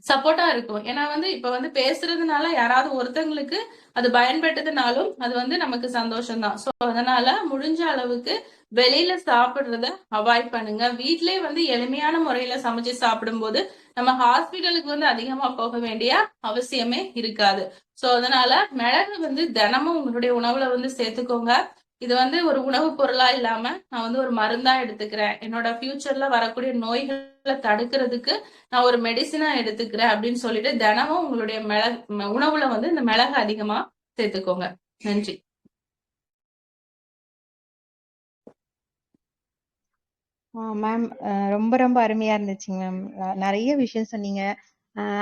சப்போர்ட்டா இருக்கும். ஏன்னா வந்து இப்ப வந்து பேசுறதுனால யாராவது ஒருத்தங்களுக்கு அது பயன்பட்டதுனாலும் அது வந்து நமக்கு சந்தோஷம் தான். சோ அதனால முடிஞ்ச அளவுக்கு வெளியில சாப்பிடுறத அவாய்ட் பண்ணுங்க. வீட்லயே வந்து எளிமையான முறையில சமைச்சு சாப்பிடும்போது நம்ம ஹாஸ்பிட்டலுக்கு வந்து அதிகமா போக வேண்டிய அவசியமே இருக்காது. சோ அதனால மிளகு வந்து தினமும் உங்களுடைய உணவுல வந்து சேர்த்துக்கோங்க. இது வந்து ஒரு உணவு பொருளா இல்லாம நான் வந்து ஒரு மருந்தா எடுத்துக்கிறேன். என்னோட ஃபியூச்சர்ல வரக்கூடிய நோய்களை தடுக்கிறதுக்கு நான் ஒரு மெடிசினா எடுத்துக்கிறேன் அப்படின்னு சொல்லிட்டு தினமும் உங்களுடைய உணவுல வந்து இந்த மிளகு அதிகமா சேர்த்துக்கோங்க. நன்றி.
மேம், ரொம்ப ரொம்ப அருமையா இருந்துச்சுங்க மேம். நிறைய விஷயம் சொன்னீங்க.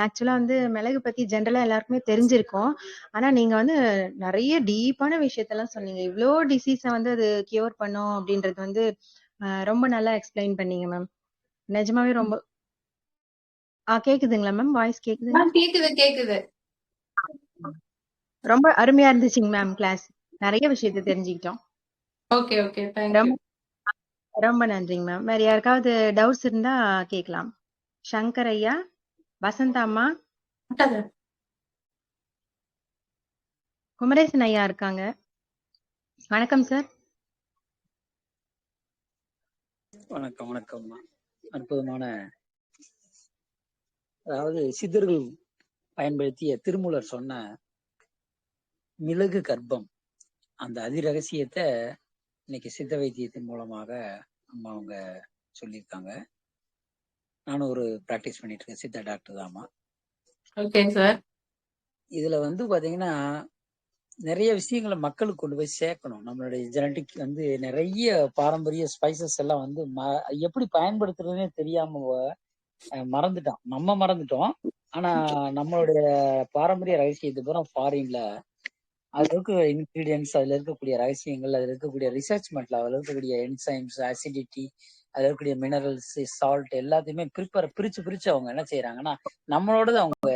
ஆக்சுவலா வந்து மிளகு பத்தி ஜென்ரலா எல்லாருக்குமே தெரிஞ்சிருக்கும். ஆனா நீங்க வந்து நிறைய டீப்பான விஷயத்தெல்லாம் சொன்னீங்க. இவ்வளோ டிசீஸை வந்து அது கியூர் பண்ணும் அப்படின்றது வந்து ரொம்ப நல்லா எக்ஸ்பிளைன் பண்ணீங்க மேம். நிஜமாவே ரொம்ப கேக்குதுங்களா மேம்? வாய்ஸ் கேக்குதுங்களா?
கேக்குது கேக்குது.
ரொம்ப அருமையா இருந்துச்சுங்க மேம் கிளாஸ். நிறைய விஷயத்தை தெரிஞ்சுக்கிட்டோம்.
Okay okay, thank you.
ரொம்ப ரொம்ப நன்றிங்க மேம். வேற யாருக்காவது டவுட்ஸ் இருந்தா கேட்கலாம். சங்கர் ஐயா, வசந்தாம்மா, குமரேசன் ஐயா இருக்காங்க. வணக்கம் சார்.
வணக்கம் வணக்கம். அற்புதமான, அதாவது சித்தர்கள் பயன்படுத்திய திருமூலர் சொன்ன மிளகு கர்ப்பம், அந்த அதிரகசியத்தை இன்னைக்கு சித்த வைத்தியத்தின் மூலமாக அம்மா அவங்க சொல்லியிருக்காங்க. நானும் ஒரு பிராக்டிஸ் பண்ணிட்டு இருக்கேன், சித்தா டாக்டர் தாமா.
Okay sir.
இதுல வந்து பாத்தீங்கன்னா நிறைய விஷயங்களை மக்களுக்கு கொண்டு போய் சேர்க்கணும். நம்மளுடைய ஜெனட்டிக் வந்து நிறைய பாரம்பரிய ஸ்பைசஸ் எல்லாம் வந்து எப்படி பயன்படுத்துறதுன்னே தெரியாம மறந்துட்டோம். நம்ம மறந்துட்டோம். ஆனா நம்மளுடைய பாரம்பரிய ரகசியத்தை பூரா ஃபாரின்ல அதுல இருக்க இன்கிரீடியன்ஸ், அதுல இருக்கக்கூடிய ரகசியங்கள், அதுல இருக்கக்கூடிய ரிசர்ச்மெண்ட்ல அதுல இருக்கக்கூடிய என்சைம்ஸ், அசிடிட்டி, அதுல இருக்கக்கூடிய மினரல்ஸ், சால்ட் எல்லாத்தையுமே பிரிச்சு அவங்க என்ன செய்யறாங்கன்னா நம்மளோடது அவங்க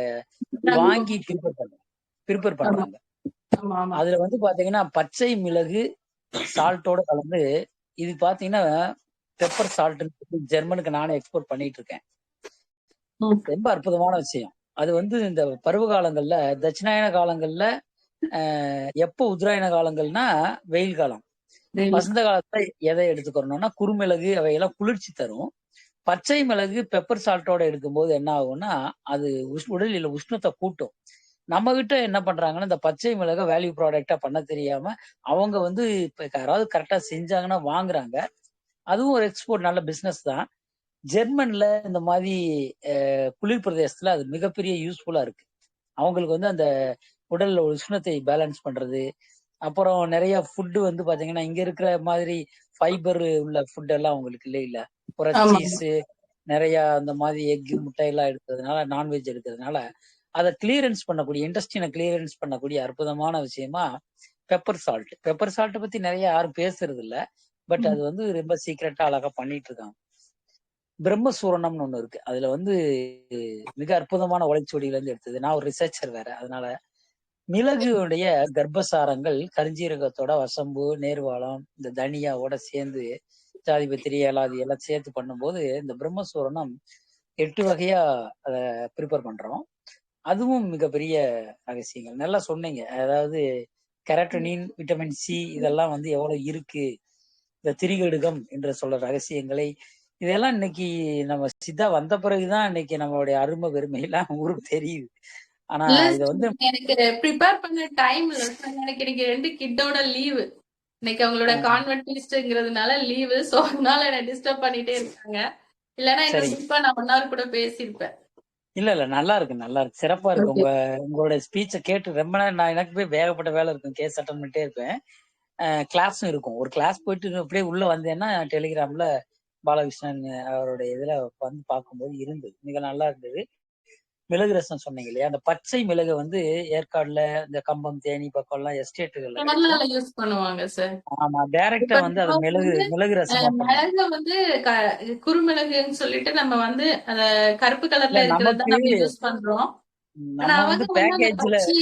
வாங்கி ப்ரிப்பேர் பண்றாங்க. அதுல வந்து பாத்தீங்கன்னா பச்சை மிளகு சால்ட்டோட கலந்து, இது பாத்தீங்கன்னா பெப்பர் சால்ட் ஜெர்மனுக்கு நானே எக்ஸ்போர்ட் பண்ணிட்டு இருக்கேன். ரொம்ப அற்புதமான விஷயம். அது வந்து இந்த பருவ காலங்கள்ல, தட்சிணாயன காலங்கள்ல, எப்போ உத்தராயண காலங்கள்னா வெயில் காலம், வசந்த காலத்துல எதை எடுத்துக்கிறோம்னா குறுமிளகு அவையெல்லாம் குளிர்ச்சி தரும். பச்சை மிளகு பெப்பர் சால்ட்டோட எடுக்கும்போது என்ன ஆகும்னா அது உடலில் உஷ்ணத்தை கூட்டும். நம்ம கிட்ட என்ன பண்றாங்கன்னா இந்த பச்சை மிளகை வேல்யூ ப்ராடக்டா பண்ண தெரியாம அவங்க வந்து இப்ப யாராவது கரெக்டா செஞ்சாங்கன்னா வாங்குறாங்க. அதுவும் ஒரு எக்ஸ்போர்ட், நல்ல பிசினஸ் தான். ஜெர்மன்ல இந்த மாதிரி குளிர் பிரதேசத்துல அது மிகப்பெரிய யூஸ்ஃபுல்லா இருக்கு. அவங்களுக்கு வந்து அந்த உடல்ல உஷ்ணத்தை பேலன்ஸ் பண்றது. அப்புறம் நிறைய ஃபுட்டு வந்து பாத்தீங்கன்னா இங்க இருக்கிற மாதிரி ஃபைபர் உள்ள ஃபுட் எல்லாம் அவங்களுக்கு இல்ல சீஸ், நிறைய அந்த மாதிரி எக், முட்டை எல்லாம் எடுக்கிறதுனால, நான்வெஜ் எடுக்கிறதுனால அதை கிளியரன்ஸ் பண்ணக்கூடிய, இண்டஸ்ட்ரியை கிளியரன்ஸ் பண்ணக்கூடிய அற்புதமான விஷயமா பெப்பர் சால்ட் பத்தி நிறைய யாரும் பேசுறது இல்ல. பட் அது வந்து ரொம்ப சீக்கிரட்டா அழகா பண்ணிட்டு இருக்காங்க. பிரம்மசூரணம்னு ஒண்ணு இருக்கு. அதுல வந்து மிக அற்புதமான உழைச்சொடியில இருந்து எடுத்தது. நான் ஒரு ரிசர்ச்சர் வேற. அதனால மிளகுடைய கர்ப்பசாரங்கள் கருஞ்சீரகத்தோட, வசம்பு, நேர்வாளம், இந்த தனியாவோட சேர்ந்து, ஜாதிபத்திரி, ஏலாதி எல்லாம் சேர்த்து பண்ணும்போது இந்த பிரம்மசூரணம் 8 வகையா அதை ப்ரிப்பேர் பண்றோம். அதுவும் மிகப்பெரிய ரகசியங்கள். நல்லா சொன்னீங்க. அதாவது கெரட்டனின், விட்டமின் சி இதெல்லாம் வந்து எவ்வளவு இருக்கு, இந்த திரிகடுகம் என்று சொல்ற ரகசியங்களை, இதெல்லாம் இன்னைக்கு நம்ம சித்தா வந்த பிறகுதான் இன்னைக்கு நம்மளுடைய அருமை பெருமை எல்லாம் ஊருக்கு தெரியுது. ஆனா இத வந்து
எனக்கு ப்ரிப்பேர் பண்ண டைம் இல்ல. எனக்கு இன்னைக்கு 2 கிட்டோட லீவு. இன்னைக்கு அவங்களோட கான்வென்ட் ஃபீஸ்ட்ங்கிறதுனால லீவு. சோ அதனால என்ன டிஸ்டர்ப் பண்ணிட்டே இருக்காங்க. இல்லனா இன்னும் டீப்பா நான் 1 hour கூட பேசியிருப்பேன்.
இல்ல இல்ல, நல்லா இருக்கு, நல்லா இருக்கு, சிறப்பா இருக்கு.
ஓகே.
உங்களோட ஸ்பீச்சை கேட்டு ரொம்ப நேரம் நான் எனக்கு போய் வேகப்பட்ட வேலை இருக்கும், கேஸ் அட்டன் பண்ணிட்டே இருப்பேன். கிளாஸும் இருக்கும். ஒரு கிளாஸ் போயிட்டு அப்படியே உள்ள வந்தேன்னா டெலிகிராம்ல பாலகிருஷ்ணன் அவருடைய இதுல வந்து பார்க்கும்போது இருந்தது, மிக நல்லா இருந்தது. மிளகு ரசம் சொன்னீங்க இல்லையா, அந்த பச்சை மிளகு வந்து ஏற்காடுல இந்த கம்பம் தேனி பக்கம் எல்லாம் எஸ்டேட்டுகள்ல கிடைக்கும்.
கேரளால யூஸ் பண்ணுவாங்க சார்.
ஆமா, டைரக்டா
இப்ப
வந்து அது
நம்ம
மிளகு
வந்து
மிளகு ரசமா பண்ணுவாங்க.
மிளக வந்து குறுமிளகுன்னு சொல்லிட்டு நம்ம வந்து அத கருப்பு
இல்ல
கலர்ல இருக்கிறது தான்
நமக்கு
நம்ம யூஸ் பண்றோம். ஆனா
நம்ம வந்து
அவங்க வந்து அந்த
பேக்கேஜ்ல
பச்சை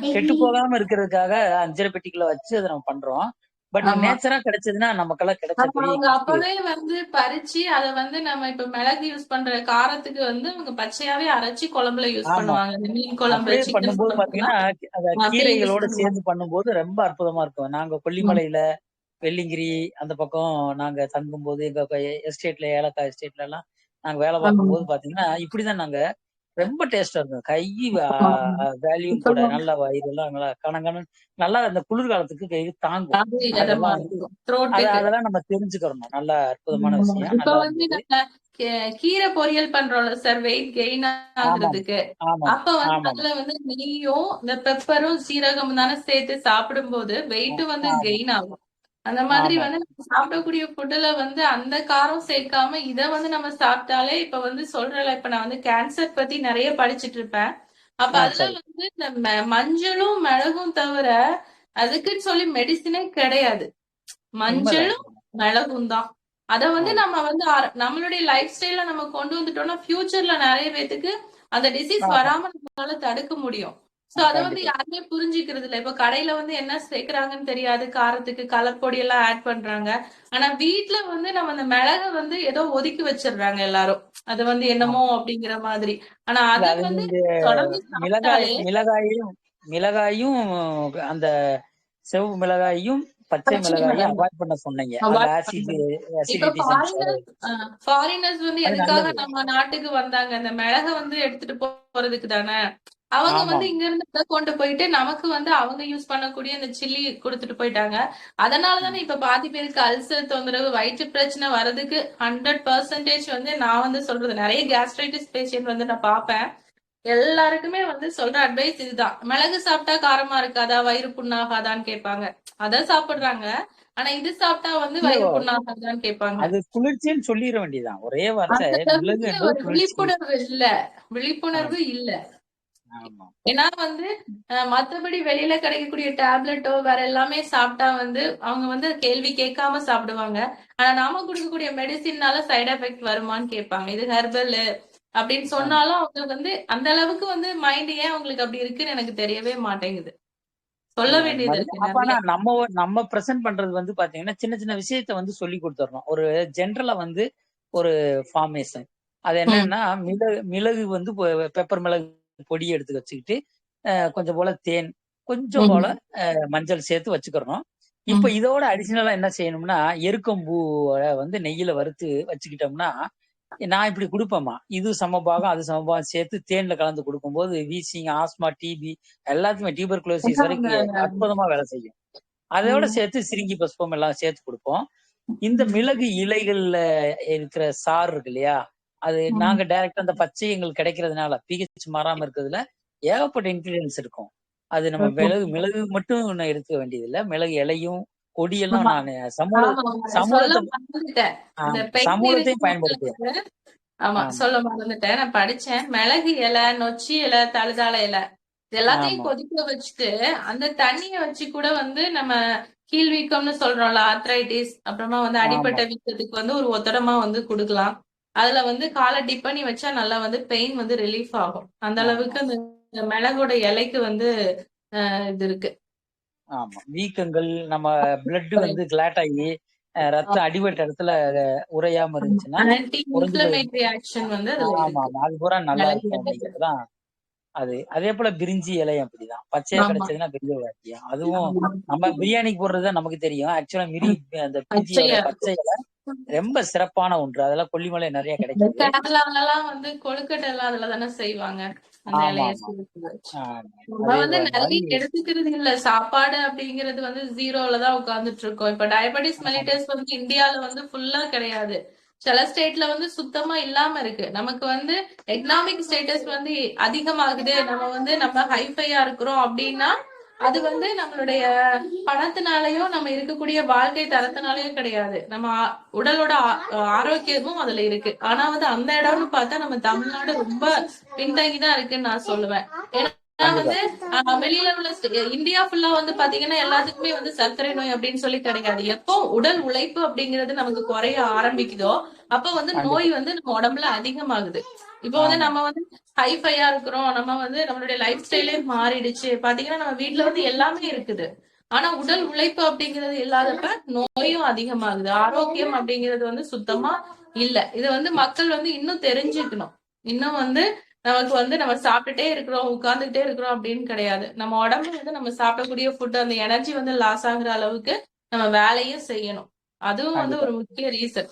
கெட்டு போகாம இருக்கிறதுக்காக அஞ்சரை பெட்டிக்குள்ள வச்சு அதை நம்ம பண்றோம். பட்
ஆமா.
நேச்சரா கிடைச்சதுன்னா நமக்கெல்லாம் கிடைச்ச
அப்ப
பெரிய
அவங்க
கிஃப்ட்.
அப்பவே வந்து பறிச்சு அத வந்து நம்ம இப்ப மிளகு யூஸ் பண்ற காரத்துக்கு வந்து அவங்க பச்சையாவே அரைச்சு குழம்புல யூஸ்
ஆமா,
பண்ணுவாங்க. இந்த மீன் குழம்பு,
அப்படியே
சிக்கன்
பண்ணும்போது பாத்தீங்கன்னா
குழம்புலாம்
அத
அப்படியே யூஸ்
கீரைகளோட
பண்ணுவாங்க.
சேர்ந்து பண்ணும்போது ரொம்ப அற்புதமா இருக்கும். நாங்க
ம்.
கொல்லிமலையில வெள்ளிங்கிரி அந்த பக்கம் நாங்க தங்கும்போது எங்க எஸ்டேட்ல ஏலக்காய் எஸ்டேட்ல எல்லாம் நாங்க வேலை
ஆமா.
பார்க்கும்போது பாத்தீங்கன்னா இப்படிதான் நாங்க ரொம்ப டேஸ்டா இருக்கும். கை
ஆமா.
வேல்யூம்
இப்ப
கூட, நல்ல வயிறு எல்லாம் நல்லா கணங்கன நல்லா அந்த குளிர்காலத்துக்கு கை தாங்கும்.
அது இதமா
அதெல்லாம் வந்து
இருக்கும். த்ரோட்டுக்கு.
அதெல்லாம் நம்ம தெரிஞ்சுக்கிறோம். நல்ல அற்புதமான
ஆமா.
விஷயம்,
இப்ப
நல்லா
வந்து
இருந்தது.
நம்ம கீ கீரை பொரியல் பண்றோம்ல சார் வெயிட் கெயின்
ஆமாம்,
ஆகுறதுக்கு.
ஆமாம்,
அப்ப வந்து
ஆமாம்,
அதுல வந்து நெய்யும், இந்த பெப்பரும், சீரகமும் தானே சேர்த்து சாப்பிடும்போது வெயிட் வந்து
ஆமாம்,
கெயின் ஆகும். அந்த மாதிரி
ஆமாம்.
வந்து நம்ம சாப்பிடக்கூடிய ஃபுட்ல வந்து அந்த காரம் சேர்க்காம இத வந்து நம்ம சாப்பிட்டாலே இப்ப வந்து சொல்றேன்ல, இப்ப நான் வந்து கேன்சர் பத்தி நிறைய படிச்சுட்டு இருப்பேன். அப்ப அதுல
சரி,
வந்து இந்த மஞ்சளும், மிளகும் தவிர அதுக்குன்னு சொல்லி மெடிசினே கிடையாது.
உண்மைதான்.
மஞ்சளும், மிளகும் தான். அத வந்து
ஆமா,
நம்ம வந்து நம்மளுடைய லைஃப் ஸ்டைல்ல நம்ம கொண்டு வந்துட்டோம்னா, ஃபியூச்சர்ல நெறைய பேத்துக்கு அந்த டிசீஸ்
ஆமா,
வராம நம்மளால தடுக்க முடியும். சோ அத வந்து
கண்டிப்பா.
யாருமே புரிஞ்சுக்கிறது இல்ல. இப்ப கடையில வந்து என்ன சேர்க்கிறாங்கன்னு தெரியாது. காரத்துக்கு கலர் பொடி எல்லாம் ஆட் பண்றாங்க. ஆனா வீட்ல வந்து நம்ம அந்த மிளக வந்து ஏதோ ஒதுக்கி வச்சுடுறாங்க எல்லாரும். அது வந்து
ஆமா.
என்னமோ அப்படிங்கிற மாதிரி. ஆனா
இல்ல
அது
அது
வந்து
நீங்க
தொடர்ந்து
மிளகாய்
சாப்பிட்டாலே
மிளகாயும் மிளகாயும் அந்த சிவப்பு மிளகாயும் பச்சை
பச்சை
மிளகாயும்
மிளகாய்
அவாய்ட் பண்ண சொன்னீங்க. அதுல
அவாய்ட்
ஆசிட்
பண்றது. இப்ப
அசிடிட்டி சென்ஸ் அது
ஃபாரினர்ஸ் வந்து
அது
எதுக்காக
நல்லது.
நம்ம நாட்டுக்கு வந்தாங்க? இந்த மிளக வந்து எடுத்துட்டு போறதுக்கு தானே. அவங்க வந்து
ஆமாம்.
இங்க இருந்து அத கொண்டு போயிட்டு நமக்கு வந்து அவங்க யூஸ் பண்ணக்கூடிய அந்த சில்லி குடுத்துட்டு போயிட்டாங்க. அதனால தானே
ம்.
இப்ப பாதி பேருக்கு அல்சர் தொந்தரவு, வயிற்று பிரச்சனை வர்றதுக்கு 100% வந்து நான் வந்து சொல்றது நெறைய கேஸ்ட்ரைட்டிஸ் பேஷண்ட் வந்து நான் பார்ப்பேன். எல்லாருக்குமே வந்து சொல்ற அட்வைஸ் இதுதான். மிளகு சாப்பிட்டா காரமா இருக்காதா? வயிறு புண்ணாகாதான்னு கேட்பாங்க. அத சாப்பிடுறாங்க. ஆனா இது சாப்பிட்டா வந்து
இல்ல
வயிறு புண்ணாகாதான்னு கேட்பாங்க.
அது குளிர்ச்சின்னு சொல்லிட வேண்டியதுதான். ஒரே வார்த்தை,
அந்த
மிளகு
அளவுக்கு
என்பது
ஒரு
குளிர்ச்சி.
விழிப்புணர்வு இல்ல. விழிப்புணர்வு
ஆமா,
இல்ல.
ஆமா,
ஏன்னா வந்து மத்தபடி வெளியில கிடைக்கக்கூடிய டேப்லெட்டோ வேற எல்லாமே சாப்பிட்டா வந்து அவங்க வந்து கேள்வி கேட்காம சாப்பிடுவாங்க. ஆனா நாம கொடுக்கக்கூடிய மெடிசின்னால சைடு எஃபெக்ட் வருமான்னு கேட்பாங்க. இது ஹெர்பல் அப்படின்னு
ஆமா.
சொன்னாலும் அவங்க வந்து அந்த அளவுக்கு வந்து மைண்ட் ஏன் அவங்களுக்கு அப்படி இருக்குன்னு எனக்கு தெரியவே மாட்டேங்குது. சொல்ல
இல்ல அது
வேண்டியது
மாதிரி
இருக்கு
அப்ப
நிறைய.
ஆனா நம்ம பிரசன்ட் பண்றது வந்து பாத்தீங்கன்னா சின்ன சின்ன விஷயத்த வந்து சொல்லி கொடுத்துறோம். ஒரு ஜென்ரலா வந்து ஒரு ஃபார்மேஷன். அது
ம்.
என்னன்னா மிளகு மிளகு வந்து பெப்பர் மிளகு பொடி எடுத்து வச்சுக்கிட்டு கொஞ்சம் போல தேன், கொஞ்சம் போல
ம்.
மஞ்சள் சேர்த்து வச்சுக்கிறணும். இப்ப
ம்.
இதோட அடிஷனலா என்ன செய்யணும்னா, எருக்கம்பூவ வந்து நெய்யில வறுத்து வச்சுக்கிட்டோம்னா, நான் இப்படி குடுப்பேன்மா. இது சமபாகம், அது சமபாகம் சேர்த்து தேன்ல கலந்து குடுக்கும்போது, வீசிங், ஆஸ்மா, டிபி எல்லாத்துக்குமே டியூபர்குலோசிஸ் வரைக்கும்
அவங்க
அற்புதமா வேலை செய்யும். அதோட
ம்.
சேர்த்து சிரிங்கி பஸ்பம் எல்லாம் சேர்த்து குடுப்போம். இந்த மிளகு இலைகள்ல இருக்கிற சாறு இருக்கு இல்லையா? அது
ம்.
நாங்க டைரக்ட்டா அந்த பச்சை எங்களுக்கு கிடைக்கிறதுனால, பிஹெச் மாறாம இருக்கிறதுல ஏகப்பட்ட இன்கிரீடியன்ட்ஸ் இருக்கும். அது நம்ம மிளகு மிளகு மட்டும் நான் எடுத்துக்க வேண்டியதில்ல. மிளகு இலையும், கொடியெல்லாம்
ஆமா.
நானு
ஆமா. நான் சொல்ல
சமூலத்த
மறந்துட்டேன். இந்த
ஆமா,
பெயின்
சமூலத்தையும் பயன்படுத்துவேன்.
இருக்கிறவங்களுக்கு ஆமா.
ஆமா,
சொல்ல மறந்துட்டேன். நான் படிச்சேன். மிளகு இலை, நொச்சி இலை, தழுதால இலை இது எல்லாத்தையும்
ஆமா,
கொதிக்க வச்சுட்டு, அந்த தண்ணிய வச்சு கூட வந்து நம்ம கீழ் வீக்கம்னு சொல்றோம்ல, ஆர்த்ரைட்டிஸ் அப்புறமா வந்து
ஆமா,
அடிபட்ட வீக்கத்துக்கு வந்து ஒரு ஒத்தடமா வந்து குடுக்கலாம். அதுல வந்து கால டிப் பண்ணி வச்சா நல்லா வந்து பெயின் வந்து ரிலீஃப் ஆகும். அந்த
ஆமா,
அளவுக்கு அந்த மிளகோட இலைக்கு வந்து இது இருக்கு.
ஆமா. வீக்கங்கள் நம்ம பிளட் வந்து கிளாட் ஆகி, ரத்தம் அடிபட்ட இடத்துல உறையாம இருந்துச்சுன்னா,
ஆன்டி
உறைஞ்சு போய்
இன்ஃப்ளமேட்டரி ஆக்ஷன் வந்து அதுல இருக்கு.
ஆமாமா. அது பூரா நல்லா
மிளகு
இருக்கும்
இலையில.
அப்படிங்கிறது தான் அது. அதேபோல பிரிஞ்சி இலையும் அப்படிதான். பச்சையா
ஆமா.
கிடைச்சதுன்னா பெரிய வாக்கியம். அதுவும்
ஆமா.
நம்ம பிரியாணிக்கு போடுறது தான் நமக்கு தெரியும். ஆக்சுவலா அந்த பிரிஞ்சியோட
பச்சையா
பச்சை
இருக்கும்.
இலை ரொம்ப சிறப்பான ஒன்று. அதெல்லாம் கொல்லிமலை நெறைய
இந்த
கிடைக்குது.
கேரளாலலாம் வந்து கொழுக்கட்டை எல்லாம் அதுல தானே செய்வாங்க. அந்த இலைய
ஆமாமா.
சுட்டு வச்சு.
ஆமா.
நம்ம
அதே
வந்து
மாரி
நிறைய எடுத்துக்கிறது இல்ல. சாப்பாடு அப்படிங்கிறது வந்து 0ல தான் உட்கார்ந்துட்டு இருக்கோம். இப்ப டயபெட்டிஸ்
ஆமா,
மெலிட்டஸ் வந்து இந்தியால வந்து ஃபுல்லா கிடையாது. சில ஸ்டேட்ல வந்து சுத்தமா இல்லாம இருக்கு. நமக்கு வந்து எக்கனாமிக் ஸ்டேட்டஸ் வந்து அதிகமாகுது, நம்ம ஹைஃபையா இருக்கிறோம் அப்படின்னா அது வந்து நம்மளுடைய பணத்தினாலயும் நம்ம இருக்கக்கூடிய வாழ்க்கை தரத்தினாலயும் கிடையாது. நம்ம உடலோட ஆரோக்கியமும் அதுல இருக்கு. ஆனா வந்து அந்த இடம்னு பார்த்தா நம்ம தமிழ்நாடு ரொம்ப பின்தங்கிதான் இருக்குன்னு நான் சொல்லுவேன். ஏன்னா வந்து வெளியில உள்ள இந்தியா ஃபுல்லா வந்து பாத்தீங்கன்னா எல்லாத்துக்குமே வந்து சர்க்கரை நோய் அப்படின்னு சொல்லி கிடையாது. எப்போ உடல் உழைப்பு அப்படிங்கிறது நமக்கு குறைய ஆரம்பிக்குதோ அப்ப வந்து நோய் வந்து நம்ம உடம்புல அதிகமாகுது. இப்போ வந்து நம்ம வந்து ஹைஃபையா இருக்கிறோம், நம்ம வந்து நம்மளுடைய லைஃப் ஸ்டைலே மாறிடுச்சு. பாத்தீங்கன்னா நம்ம வீட்டுல வந்து எல்லாமே இருக்குது, ஆனா உடல் உழைப்பு அப்படிங்கிறது இல்லாதப்ப நோயும் அதிகமாகுது. ஆரோக்கியம் அப்படிங்கிறது வந்து சுத்தமா இல்ல. இது வந்து மக்கள் வந்து இன்னும் தெரிஞ்சுக்கணும். இன்னும் வந்து நமக்கு வந்து நம்ம சாப்பிட்டுட்டே இருக்கிறோம், உட்கார்ந்துட்டே இருக்கிறோம் அப்படின்னு கிடையாது. நம்ம உடம்பு வந்து நம்ம சாப்பிடக்கூடிய ஃபுட் அந்த எனர்ஜி வந்து லாஸ் ஆகுற அளவுக்கு நம்ம வேலையும் செய்யணும். அதுவும் வந்து ஒரு முக்கிய ரீசன்.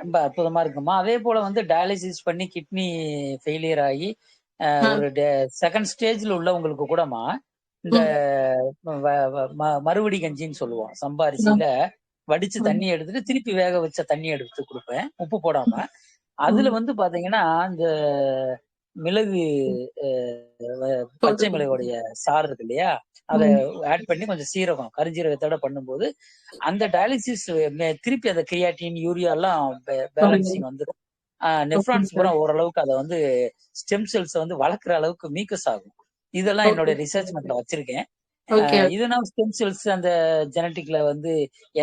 ரொம்ப அற்புதமா இருக்குமா. அதே போல வந்து டயாலிசிஸ் பண்ணி கிட்னி ஃபெயிலியர் ஆகி ஒரு செகண்ட் ஸ்டேஜ்ல உள்ளவங்களுக்கு கூடமா இந்த மறுவடி கஞ்சின்னு சொல்லுவோம். சம்பா அரிசியில வடிச்சு தண்ணி எடுத்துட்டு திருப்பி வேக வச்ச தண்ணி எடுத்து கொடுப்பேன், உப்பு போடாம. அதுல வந்து பாத்தீங்கன்னா இந்த மிளகு, பச்சை மிளகுடைய சாறு இருக்கு இல்லையா, அதை ஆட் பண்ணி கொஞ்சம் சீரகம், கருஞ்சீரகத்தோட பண்ணும்போது அந்த டயாலிசிஸ் திருப்பி அந்த கிரியாட்டின், யூரியா எல்லாம் பேலன்சிங் வந்துடும். நெஃப்ரான்ஸ் பூரா ஓரளவுக்கு அதை வந்து ஸ்டெம் செல்ஸ் வந்து வளர்க்குற அளவுக்கு மீக்கஸ் ஆகும். இதெல்லாம் என்னோட ரிசர்ச் நோட்ல வச்சிருக்கேன். இதனால ஸ்டெம் செல்ஸ் அந்த ஜெனட்டிக்ல வந்து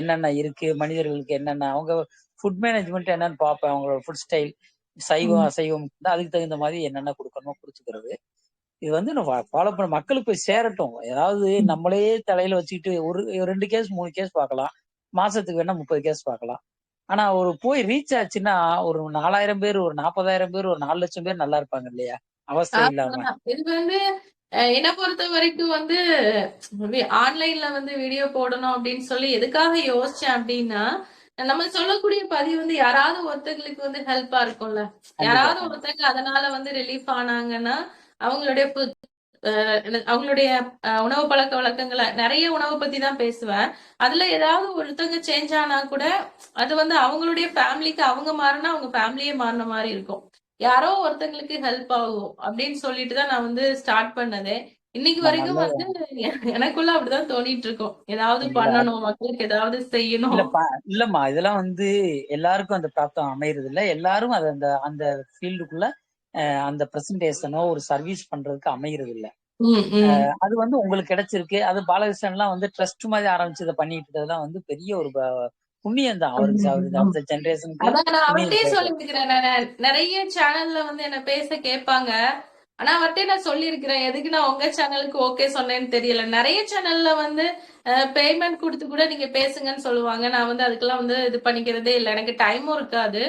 என்னென்ன இருக்கு, மனிதர்களுக்கு என்னென்ன, அவங்க ஃபுட் மேனேஜ்மெண்ட் என்னன்னு பார்ப்பேன். அவங்களோட ஃபுட் ஸ்டைல் சைவம் அசைவம் அதுக்கு தகுந்த மாதிரி என்னென்ன கொடுக்கணுமோ கொடுத்துக்கிறது. இது வந்து ஃபாலோ பண்ண மக்களுக்கு போய் சேரட்டும். ஏதாவது நம்மளே தலையில வச்சுக்கிட்டு ஒரு 2 கேஸ் 3 கேஸ் பார்க்கலாம், மாசத்துக்கு வேணா 30 கேஸ் பார்க்கலாம். ஆனா ஒரு போய் ரீச் ஆச்சுன்னா ஒரு 4000 பேர், ஒரு 40,000 பேர், ஒரு 4 லட்சம் பேர் நல்லா இருப்பாங்க இல்லையா, அவஸ்தை இல்லாம.
இது வந்து என்ன பொறுத்த வரைக்கும் வந்து ஆன்லைன்ல வந்து வீடியோ போடணும் அப்படின்னு சொல்லி எதுக்காக யோசிச்சேன் அப்படின்னா, நம்ம சொல்லக்கூடிய பதிவு வந்து யாராவது ஒருத்தங்களுக்கு வந்து ஹெல்ப்பா இருக்கும்ல. யாராவது ஒருத்தங்க அதனால வந்து ரிலீஃப் ஆனாங்கன்னா அவங்களுடைய அவங்களுடைய உணவு பழக்க வழக்கங்களை, நிறைய உணவு பத்தி தான் பேசுவேன். அதுல ஏதாவது ஒருத்தங்க சேஞ்ச் ஆனா கூட அது வந்து அவங்களுடைய ஃபேமிலிக்கு அவங்க மாறினா அவங்க ஃபேமிலியே மாறின மாதிரி இருக்கும். யாரோ ஒருத்தங்களுக்கு ஹெல்ப் ஆகும் அப்படின்னு சொல்லிட்டு தான் நான் வந்து ஸ்டார்ட் பண்ணதே. இன்னைக்கு வரைக்கும் வந்து எனக்குள்ள அப்படிதான் தோணிட்டு இருக்கும். ஏதாவது பண்ணணும், மக்களுக்கு ஏதாவது செய்யணும்.
இல்லம்மா, இதெல்லாம் வந்து எல்லாருக்கும் அந்த பிராப்தம் அமையறது இல்ல. எல்லாரும் அது அந்த அந்த ஃபீல்டுக்குள்ள அந்த பிரசன்டேஷனோ ஒரு சர்வீஸ் பண்றதுக்கு அமையறது இல்ல. அது வந்து உங்களுக்கு கிடைச்சிருக்கு. அது பாலகிருஷ்ணன் எல்லாம் வந்து ட்ரஸ்ட் மாதிரி ஆரம்பிச்சு இதை பண்ணிட்டு இருக்கிறதுலாம் வந்து பெரிய ஒரு புண்ணியம் தான் அவருக்கு. அடுத்த ஜெனரேஷனுக்கு
சொல்லிருக்கிறேன். நிறைய சேனல்ல வந்து என்ன பேச கேட்பாங்க. ஆனா அவர்கிட்ட நான் சொல்லியிருக்கிறேன், எதுக்கு நான் உங்க சேனலுக்கு ஓகே சொன்னேன்னு தெரியல. நிறைய சேனல்ல வந்து பேமெண்ட் கொடுத்து கூட நீங்க பேசுங்கன்னு சொல்லுவாங்க. நான் வந்து அதுக்கெல்லாம் வந்து இது பண்ணிக்கிறதே இல்லை, எனக்கு டைமும் இருக்காது.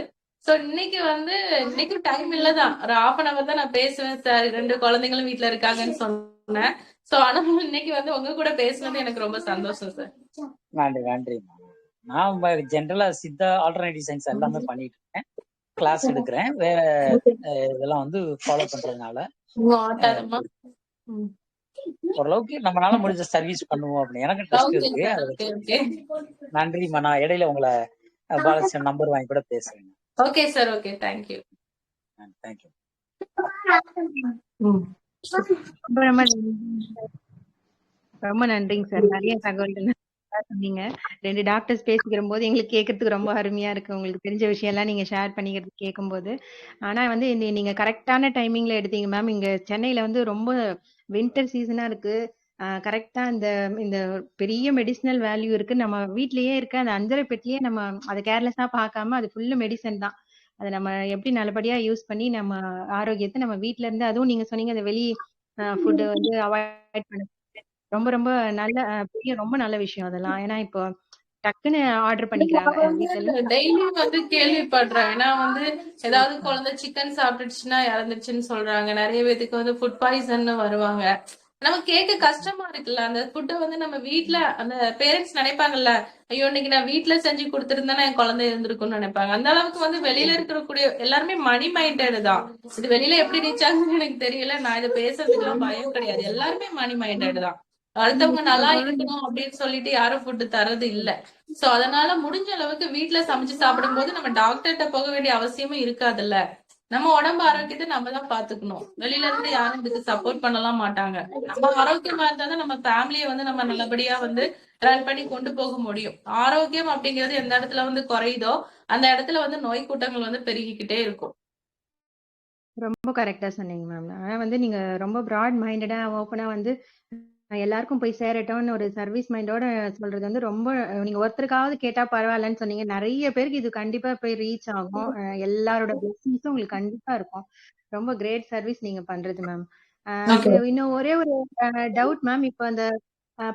சோ இன்னைக்கு டைம் இல்லதான், ஒரு 1/2 hour தான் நான் பேசுவேன் சார். 2 குழந்தைங்களும் வீட்டுல இருக்காங்கன்னு சொன்னேன். சோ ஆனா இன்னைக்கு வந்து உங்க கூட பேசுனது எனக்கு ரொம்ப சந்தோஷம் சார்.
நன்றி நன்றி. நான் ஜென்ரலா சித்தா, ஆல்டர்னேட்டிவ் சயின்ஸ் எல்லாமே பண்ணிட்டு இருக்கேன், கிளாஸ் எடுக்கிறேன். வேற இதெல்லாம் வந்து ஃபாலோ பண்றதுனால ஓரளவுக்கு நம்மளால முடிஞ்ச சர்வீஸ் பண்ணுவோம் அப்படின்னு எனக்கு ட்ரஸ்ட் இருக்கு. நன்றிம்மா. நான் இடையில உங்களை பாலகிருஷ்ணன் நம்பர் வாங்கி கூட பேசுறேன்.
Okay sir, okay, thank you.
Thank you.
ரொம்ப நன்றிங்க சார். நிறைய தகவல்கள் சொன்னீங்க. 2 டாக்டர்ஸ் பேசிக்கிற போது எங்களுக்கு கேட்கறதுக்கு ரொம்ப அருமையா இருக்கு. உங்களுக்கு தெரிஞ்ச விஷயம் எல்லாம் நீங்க ஷேர் பண்ணிக்கிறது கேட்கும்போது. ஆனா வந்து நீங்க கரெக்டான டைமிங்ல எடுத்தீங்க மேம். இங்க சென்னையில வந்து ரொம்ப வின்டர் சீசனா இருக்கு. கரெக்டா இந்த பெரிய மெடிசினல் வேல்யூ இருக்கு. நம்ம வீட்லயே இருக்க அந்த அஞ்சரை பெட்டிலேயே நம்ம அதை கேர்லெஸ்ஸா பார்க்காம அது ஃபுல்லு மெடிசன் தான். அதை நம்ம எப்படி நல்லபடியா யூஸ் பண்ணி நம்ம ஆரோக்கியத்தை நம்ம வீட்டுல இருந்து, அதுவும் நீங்க சொன்னீங்க அந்த வெளி ஃபுட்டு வந்து அவாய்ட் பண்ண, ரொம்ப ரொம்ப நல்ல ரொம்ப நல்ல விஷயம் அதெல்லாம். ஏன்னா இப்போ டக்குன்னு ஆர்டர் பண்ணிக்கிறாங்க வீட்டுல.
டெய்லி வந்து கேள்விப்படுறேன். ஏன்னா வந்து ஏதாவது குழந்தை சிக்கன் சாப்பிட்டுச்சுன்னா இறந்துச்சுன்னு சொல்றாங்க. நிறைய பேத்துக்கு வந்து ஃபுட் பாய்சன் வருவாங்க. நம்ம கேட்க கஷ்டமா இருக்குல்ல. அந்த ஃபுட்டை வந்து நம்ம வீட்டுல அந்த பேரண்ட்ஸ் நினைப்பாங்கல்ல, ஐயோ இன்னைக்கு நான் வீட்டுல செஞ்சு கொடுத்துருந்தேன்னா என் குழந்தை இருந்திருக்கும்னு நினைப்பாங்க. அந்த அளவுக்கு வந்து வெளியில இருக்கக்கூடிய எல்லாருமே மணி மைண்டட் தான். இது வெளியில எப்படி ரீச் ஆகுதுன்னு எனக்கு தெரியல. நான் இதை பேசுறதுக்கு எல்லாம் பயம் கிடையாது. எல்லாருமே மணி மைண்டட் தான். அடுத்தவங்க நல்லா இருக்கணும் அப்படின்னு சொல்லிட்டு யாரும் ஃபுட் தரது இல்ல. சோ அதனால முடிஞ்ச அளவுக்கு வீட்டுல சமைச்சு சாப்பிடும் போது நம்ம டாக்டர்கிட்ட போக வேண்டிய அவசியமும் இருக்காதுல்ல. நம்ம உடம்பு ஆரோக்கியத்தை நம்ம தான் பாத்துக்கணும். வெளியில இருந்து யாரும் இதுக்கு சப்போர்ட் பண்ணலாம் மாட்டாங்க. நம்ம ஆரோக்கியமா இருந்தா தான் நம்ம ஃபேமிலியை வந்து நம்ம நல்லபடியா வந்து ரன் பண்ணி கொண்டு போக முடியும். ஆரோக்கியம் அப்படிங்கிறது எந்த இடத்துல வந்து குறையுதோ அந்த இடத்துல வந்து நோய் கூட்டங்கள் வந்து பெருகிக்கிட்டே இருக்கும்.
ரொம்ப கரெக்டா சொன்னீங்க மேம். ஆனா வந்து நீங்க ரொம்ப பிராட் மைண்டடா ஓப்பனா வந்து எல்லாருக்கும் போய் சேரட்டும்னு ஒரு சர்வீஸ் மைண்டோட சொல்றது வந்து ரொம்ப நீங்க ஒருத்தருக்காவது கேட்டா பரவாயில்லன்னு சொன்னீங்க. நிறைய பேருக்கு இது கண்டிப்பா போய் ரீச் ஆகும். எல்லாரோட பிளெஸிங்ஸும் உங்களுக்கு கண்டிப்பா இருக்கும். ரொம்ப கிரேட் சர்வீஸ் நீங்க பண்றது மேம். இது இன்னும் ஒரே ஒரு டவுட் மேம். இப்ப அந்த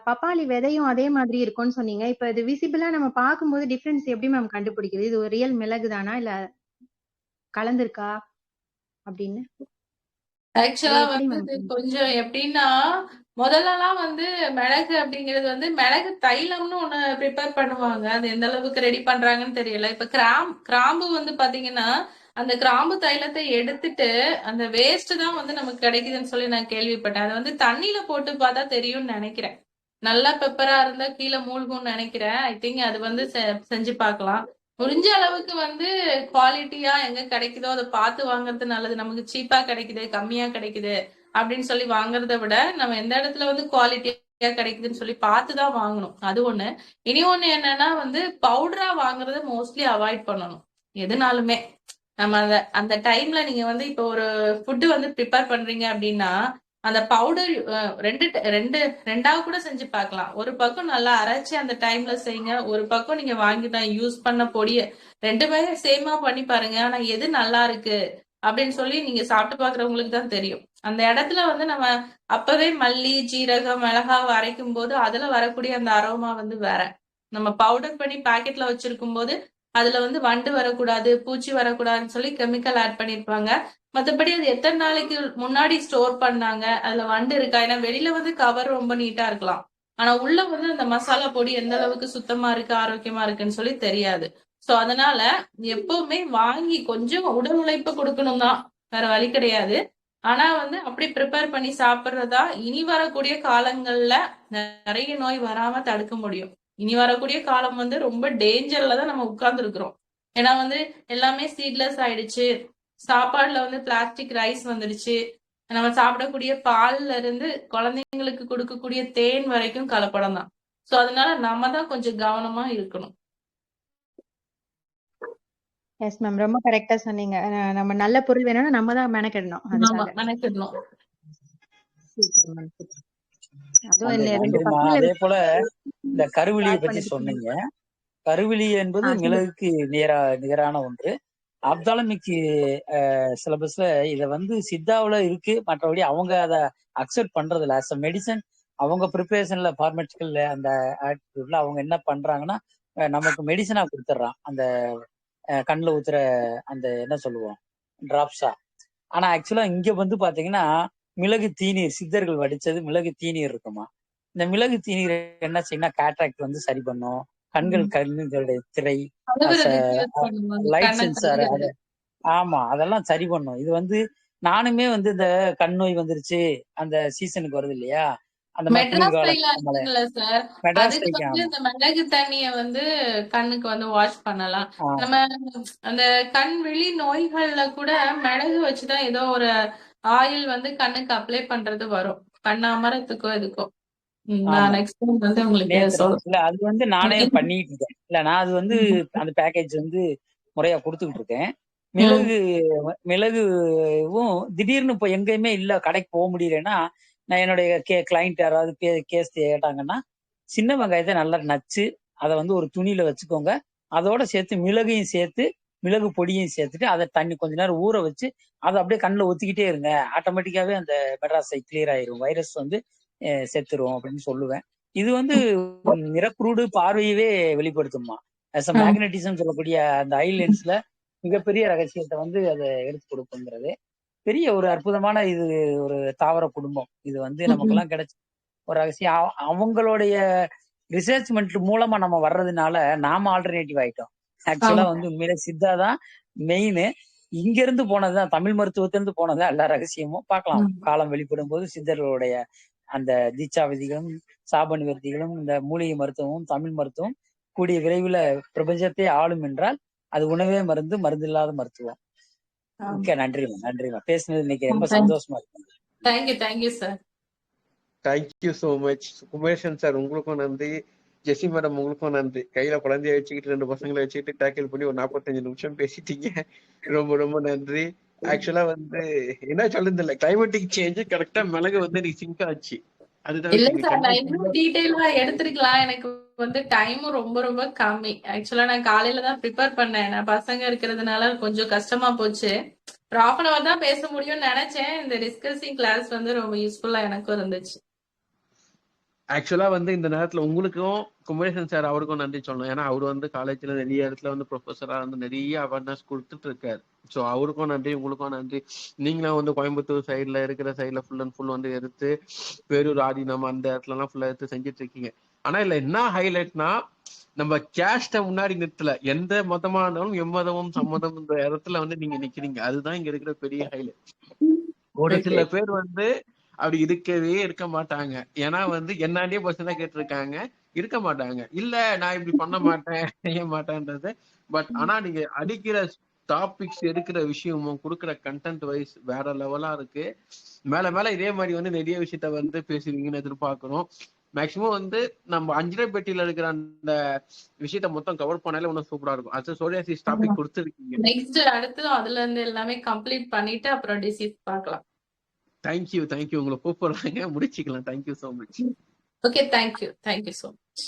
பப்பாளி விதையும் அதே மாதிரி இருக்கும்னு சொன்னீங்க. இப்ப இது விசிபிளா நம்ம பார்க்கும்போது டிஃபரன்ஸ் எப்படி மேம் கண்டுபிடிக்கிறது? இது ஒரு ரியல் மிளகு தானா இல்ல கலந்திருக்கா அப்படின்னு?
ஆக்சுவலா வந்து இது கொஞ்சம் எப்படின்னா, முதல்லலாம் வந்து மிளகு அப்படிங்கிறது வந்து மிளகு தைலம்னு ஒண்ணு ப்ரிப்பேர் பண்ணுவாங்க. அது எந்த அளவுக்கு ரெடி பண்றாங்கன்னு தெரியல. இப்ப கிராம்பு வந்து பாத்தீங்கன்னா, அந்த கிராம்பு தைலத்தை எடுத்துட்டு அந்த வேஸ்ட் தான் வந்து நமக்கு கிடைக்குதுன்னு சொல்லி நான் கேள்விப்பட்டேன். அது வந்து தண்ணியில போட்டு பார்த்தா தெரியும்னு நினைக்கிறேன். நல்லா பெப்பரா இருந்தா கீழே மூழ்கும்னு நினைக்கிறேன். ஐ திங்க் அது வந்து செஞ்சு பார்க்கலாம். முடிஞ்ச அளவுக்கு வந்து குவாலிட்டியா எங்க கிடைக்குதோ அதை பார்த்து வாங்குறது நல்லது. நமக்கு சீப்பா கிடைக்குது, கம்மியா கிடைக்குது அப்படின்னு சொல்லி வாங்குறத விட நம்ம எந்த இடத்துல வந்து குவாலிட்டியா கிடைக்குதுன்னு சொல்லி பார்த்துதான் வாங்கணும். அது ஒண்ணு. இனி ஒண்ணு என்னன்னா வந்து பவுடரா வாங்குறத மோஸ்ட்லி அவாய்ட் பண்ணணும். எதுனாலுமே நம்ம அந்த அந்த டைம்ல நீங்க வந்து இப்போ ஒரு ஃபுட்டு வந்து ப்ரிப்பேர் பண்றீங்க அப்படின்னா அந்த பவுடர் ரெண்டாவது கூட செஞ்சு பார்க்கலாம். ஒரு பக்கம் நல்லா அரைச்சு அந்த டைம்ல செய்யுங்க. ஒரு பக்கம் நீங்க வாங்கிட்ட யூஸ் பண்ண பொடிய ரெண்டுமே சேமா பண்ணி பாருங்க. ஆனா எது நல்லா இருக்கு அப்படின்னு சொல்லி நீங்க சாப்பிட்டு பாக்குறவங்களுக்கு தான் தெரியும். அந்த இடத்துல வந்து நம்ம அப்பவே மல்லி, ஜீரகம், மிளகாவை அரைக்கும் போது அதுல வரக்கூடிய அந்த அரோமா வந்து வேற. நம்ம பவுடர் பண்ணி பாக்கெட்ல வச்சிருக்கும் போது அதுல வந்து வண்டு வரக்கூடாது, பூச்சி வரக்கூடாதுன்னு சொல்லி கெமிக்கல் ஆட் பண்ணிருப்பாங்க. மத்தபடி அது எத்தனை நாளைக்கு முன்னாடி ஸ்டோர் பண்ணாங்க, அதுல வண்டு இருக்கா? ஏன்னா வெளியில வந்து கவர் ரொம்ப நீட்டா இருக்கலாம். ஆனா உள்ள வந்து அந்த மசாலா பொடி எந்த அளவுக்கு சுத்தமா இருக்கு, ஆரோக்கியமா இருக்குன்னு சொல்லி தெரியாது. சோ அதனால எப்பவுமே வாங்கி கொஞ்சம் உடல் உழைப்பு கொடுக்கணும் தான், வேற வழி கிடையாது. ஆனா வந்து அப்படி ப்ரிப்பேர் பண்ணி சாப்பிடுறதா இனி வரக்கூடிய காலங்கள்ல நிறைய நோய் வராம தடுக்க முடியும். இனி வரக்கூடிய காலம் வந்து ரொம்ப டேஞ்சர்ல தான் நம்ம உட்கார்ந்து இருக்கிறோம். ஏன்னா வந்து எல்லாமே சீட்லெஸ் ஆயிடுச்சு. சாப்பாடுல வந்து பிளாஸ்டிக் ரைஸ் வந்துடுச்சு. நம்ம சாப்பிடக்கூடிய பால்ல இருந்து குழந்தைங்களுக்கு கொடுக்கக்கூடிய தேன் வரைக்கும் கலப்படம் தான். சோ அதனால நம்ம தான் கொஞ்சம் கவனமா இருக்கணும்.
Yes ma'am. ரொம்ப கரெக்டா சொன்னீங்க. நம்ம நல்ல பொருள் வேணும்னா நம்ம தான் மெனக்கிடணும் அதுக்காக.
மெனக்கிடணும்.
Super ma'am. அதுவும் ரெண்டு
நன்றிமா.
பசங்களை
அதே போல இந்த கருவிலியை
ஸ்டார்ட்
பத்தி
பண்ணதுக்கு
சொன்னீங்க. கருவிலி என்பது
சொல்லுங்க.
மிளகுக்கு நிகரான ஒன்று. ஆப்தாலமிக் சிலபஸ்ல இத வந்து சித்தாவுல இருக்கு. மற்றபடி அவங்க அதை அக்செப்ட் பண்றது இல்ல. ஆஸ் அ மெடிசன் அவங்க ப்ரிப்பரேஷன்ல ஃபார்மேட்டிக்கல்ல அந்த ஆட்டிடியூட்ல அவங்க என்ன பண்றாங்கன்னா நமக்கு மெடிசனா கொடுத்துட்றான். அந்த கண்ணில் ஊத்துற அந்த என்ன சொல்லுவோம் டிராப்ஸா. ஆனா ஆக்சுவலா இங்க வந்து பாத்தீங்கன்னா மிளகு தீநீர், சித்தர்கள் வடிச்சது மிளகு தீநீர் இருக்குமா. இந்த மிளகு தீநீர் என்ன செய்யணும், கேட்ராக்ட் வந்து சரி பண்ணும். கண்களுடைய திரை, லைட் சென்சார், ஆமா அதெல்லாம் சரி பண்ணும். இது வந்து நானுமே வந்து இந்த கண் நோய் வந்துருச்சு, அந்த சீசனுக்கு வருது இல்லையா, அந்த மாதிரி குளிர்கால
சார், அதுக்கு வந்து இந்த மிளகு தண்ணிய வந்து கண்ணுக்கு வந்து வாஷ் பண்ணலாம். நம்ம அந்த கண் விழி நோய்கள்ல கூட மிளகு வச்சுதான் ஏதோ ஒரு ஆயில் வந்து கண்ணுக்கு அப்ளை பண்றது வரும். கண் அமரத்துக்கோ இதுக்கோ. நான் நெக்ஸ்ட் டைம் வந்து உங்களுக்கு சொல்றேன்.
இல்ல அது வந்து நானே பண்ணிட்டு இருக்கேன். இல்ல நான் அது வந்து அந்த பேக்கேஜ் வந்து முறையா கொடுத்துக்கிட்டு இருக்கேன். மிளகுவும் திடீர்னு இப்போ எங்கேயுமே இல்ல, கடைக்கு போக முடியலன்னா நான் என்னுடைய கிளைண்ட் யாராவது கேஸ் கேட்டாங்கன்னா சின்ன வெங்காயத்தை நல்லா நச்சு அதை வந்து ஒரு துணியில வச்சுக்கோங்க. அதோட சேர்த்து மிளகையும் சேர்த்து மிளகு பொடியும் சேர்த்துட்டு அதை தண்ணி கொஞ்ச நேரம் ஊற வச்சு அதை அப்படியே கண்ணில் ஒத்திக்கிட்டே இருங்க. ஆட்டோமேட்டிக்காவே அந்த மெட்ராஸை கிளியர் ஆயிரும், வைரஸ் வந்து செத்துரும் அப்படின்னு சொல்லுவேன். இது வந்து நிறக்குருடு பார்வையவே வெளிப்படுத்துமா. மேக்னட்டிசம் சொல்லக்கூடிய அந்த ஐ லென்ஸ்ல மிகப்பெரிய ரகசியத்தை வந்து அதை எடுத்து கொடுக்குங்கிறது பெரிய ஒரு அற்புதமான இது ஒரு தாவர குடும்பம். இது வந்து நமக்கெல்லாம் கிடைச்ச ஒரு ரகசியம். அவங்களுடைய ரிசர்ச்மெண்ட் மூலமா நம்ம வர்றதுனால நாம ஆல்டர்னேட்டிவ் ஆயிட்டோம். ஆக்சுவலா வந்து உண்மையிலே சித்தா தான் மெயின். இங்க இருந்து போனதுதான், தமிழ் மருத்துவத்திலிருந்து போனதுதான் எல்லா ரகசியமும். பார்க்கலாம் காலம் வெளிப்படும் போது சித்தர்களுடைய அந்த தீட்சா விதிகளும் சாப நிவர்த்திகளும் இந்த மூலிகை மருத்துவமும் தமிழ் மருத்துவம் கூடிய விரைவில் பிரபஞ்சத்தை ஆளும் என்றால் அது உணவே மருந்து, மருந்து இல்லாத மருத்துவம். மிக்க நன்றிமா, நன்றிமா. பேசுனது இன்னைக்கு ரொம்ப சந்தோஷமா இருக்கு.
Thank you sir.
Thank you so much Kumaresan sir, உங்களுக்கும் நன்றி. ஜெசி மேடம் உங்களுக்கும் நன்றி. கையில குழந்தைய வச்சுக்கிட்டு 2 பசங்களை வச்சுக்கிட்டு டேக்கிள் பண்ணி ஒரு 45 நிமிஷம் பேசிட்டீங்க. ரொம்ப ரொம்ப நன்றி. ஆக்சுவலா வந்து என்ன சொல்றது இல்ல, கிளைமேட்டிக் சேஞ்ச் கரெக்டா மிளகு வந்து எனக்கு சிங்க் ஆச்சு.
இல்ல சார், நான் இன்னும் டீடைலா எடுத்துருக்கலாம். எனக்கு வந்து டைமும் ரொம்ப ரொம்ப கம்மி. ஆக்சுவலா நான் காலையில தான் ப்ரிப்பேர் பண்ணேன். நான் பசங்க இருக்கிறதுனால கொஞ்சம் கஷ்டமா போச்சு. ஒரு 1/2 an hour தான் பேச முடியும்னு நினைச்சேன். இந்த டிஸ்கசிங் கிளாஸ் வந்து ரொம்ப யூஸ்ஃபுல்லா எனக்கும் இருந்துச்சு.
ஆக்சுவலா வந்து இந்த நேரத்துல உங்களுக்கும் குமரேசன் சார் அவருக்கும் நன்றி சொல்லணும். ஏன்னா அவர் வந்து காலேஜ்ல நிறைய இடத்துல வந்து ப்ரொஃபஸரா வந்து நிறைய அவேர்னஸ் கொடுத்துட்டு இருக்காரு. ஸோ அவருக்கும் நன்றி, உங்களுக்கும் நன்றி. நீங்களும் வந்து கோயம்புத்தூர் சைட்ல இருக்கிற சைட்ல ஃபுல் அண்ட் ஃபுல் வந்து எடுத்து பேரூர் ஆதீனம் அந்த இடத்துல எல்லாம் ஃபுல்லா எடுத்து செஞ்சுட்டு இருக்கீங்க. ஆனா இல்ல என்ன ஹைலைட்னா, நம்ம கேஸ்ட முன்னாடி நிறுத்தல. எந்த மதமா இருந்தாலும் எம்மதமும் சம்மதம் இந்த இடத்துல வந்து நீங்க நிக்கிறீங்க. அதுதான் இங்க இருக்கிற பெரிய ஹைலைட். ஒரு சில பேர் வந்து அப்படி இருக்கவே இருக்க மாட்டாங்க. ஏன்னா வந்து என்னாண்டே பர்சன் தான் கேட்டிருக்காங்க, இருக்க மாட்டாங்க. இல்ல நான் இப்படி பண்ண மாட்டேன் செய்ய மாட்டேன்றது. பட் ஆனா நீங்க அடிக்கிற டாபிக்ஸ் எடுக்கிற விஷயமும் கொடுக்குற கண்டென்ட் வைஸ் வேற லெவலா இருக்கு. மேல மேல இதே மாதிரி வந்து நிறைய விஷயத்த வந்து பேசுவீங்கன்னு எதிர்பார்க்கிறோம். மேக்சிமம் வந்து நம்ம 5 பெட்டியில இருக்கிற அந்த விஷயத்த மொத்தம் கவர் பண்ணாலே இன்னும் சூப்பரா இருக்கும். அது சோரியாசிஸ் டாபிக் கொடுத்துருக்கீங்க.
நெக்ஸ்ட் அடுத்து அதுல இருந்து எல்லாமே கம்ப்ளீட் பண்ணிட்டு அப்புறம் டிசீஸ் பார்க்கலாம்.
தேங்க்யூ உங்களை கூப்பிடுறாங்க, முடிச்சுக்கலாம். Thank you so much.
Okay, thank you so much.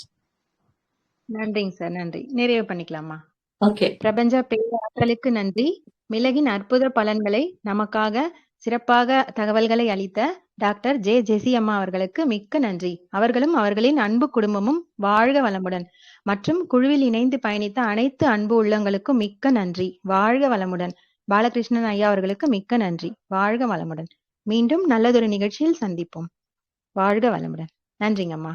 நன்றிங்க சார், நன்றி. நிறைவு பண்ணிக்கலாமா?
ஓகே.
பிரபஞ்ச பேராற்றலுக்கு நன்றி. மிளகின் அற்புத பலன்களை நமக்காக சிறப்பாக தகவல்களை அளித்த டாக்டர் ஜெசி அம்மா அவர்களுக்கு மிக்க நன்றி. அவர்களும் அவர்களின் அன்பு குடும்பமும் வாழ்க வளமுடன். மற்றும் குழுவில் இணைந்து பயணித்த அனைத்து அன்பு உள்ளங்களுக்கும் மிக்க நன்றி. வாழ்க வளமுடன். பாலகிருஷ்ணன் ஐயா அவர்களுக்கு மிக்க நன்றி. வாழ்க வளமுடன். மீண்டும் நல்லதொரு நிகழ்ச்சியில் சந்திப்போம். வாழ்க வளமுடன். நன்றிங்க அம்மா.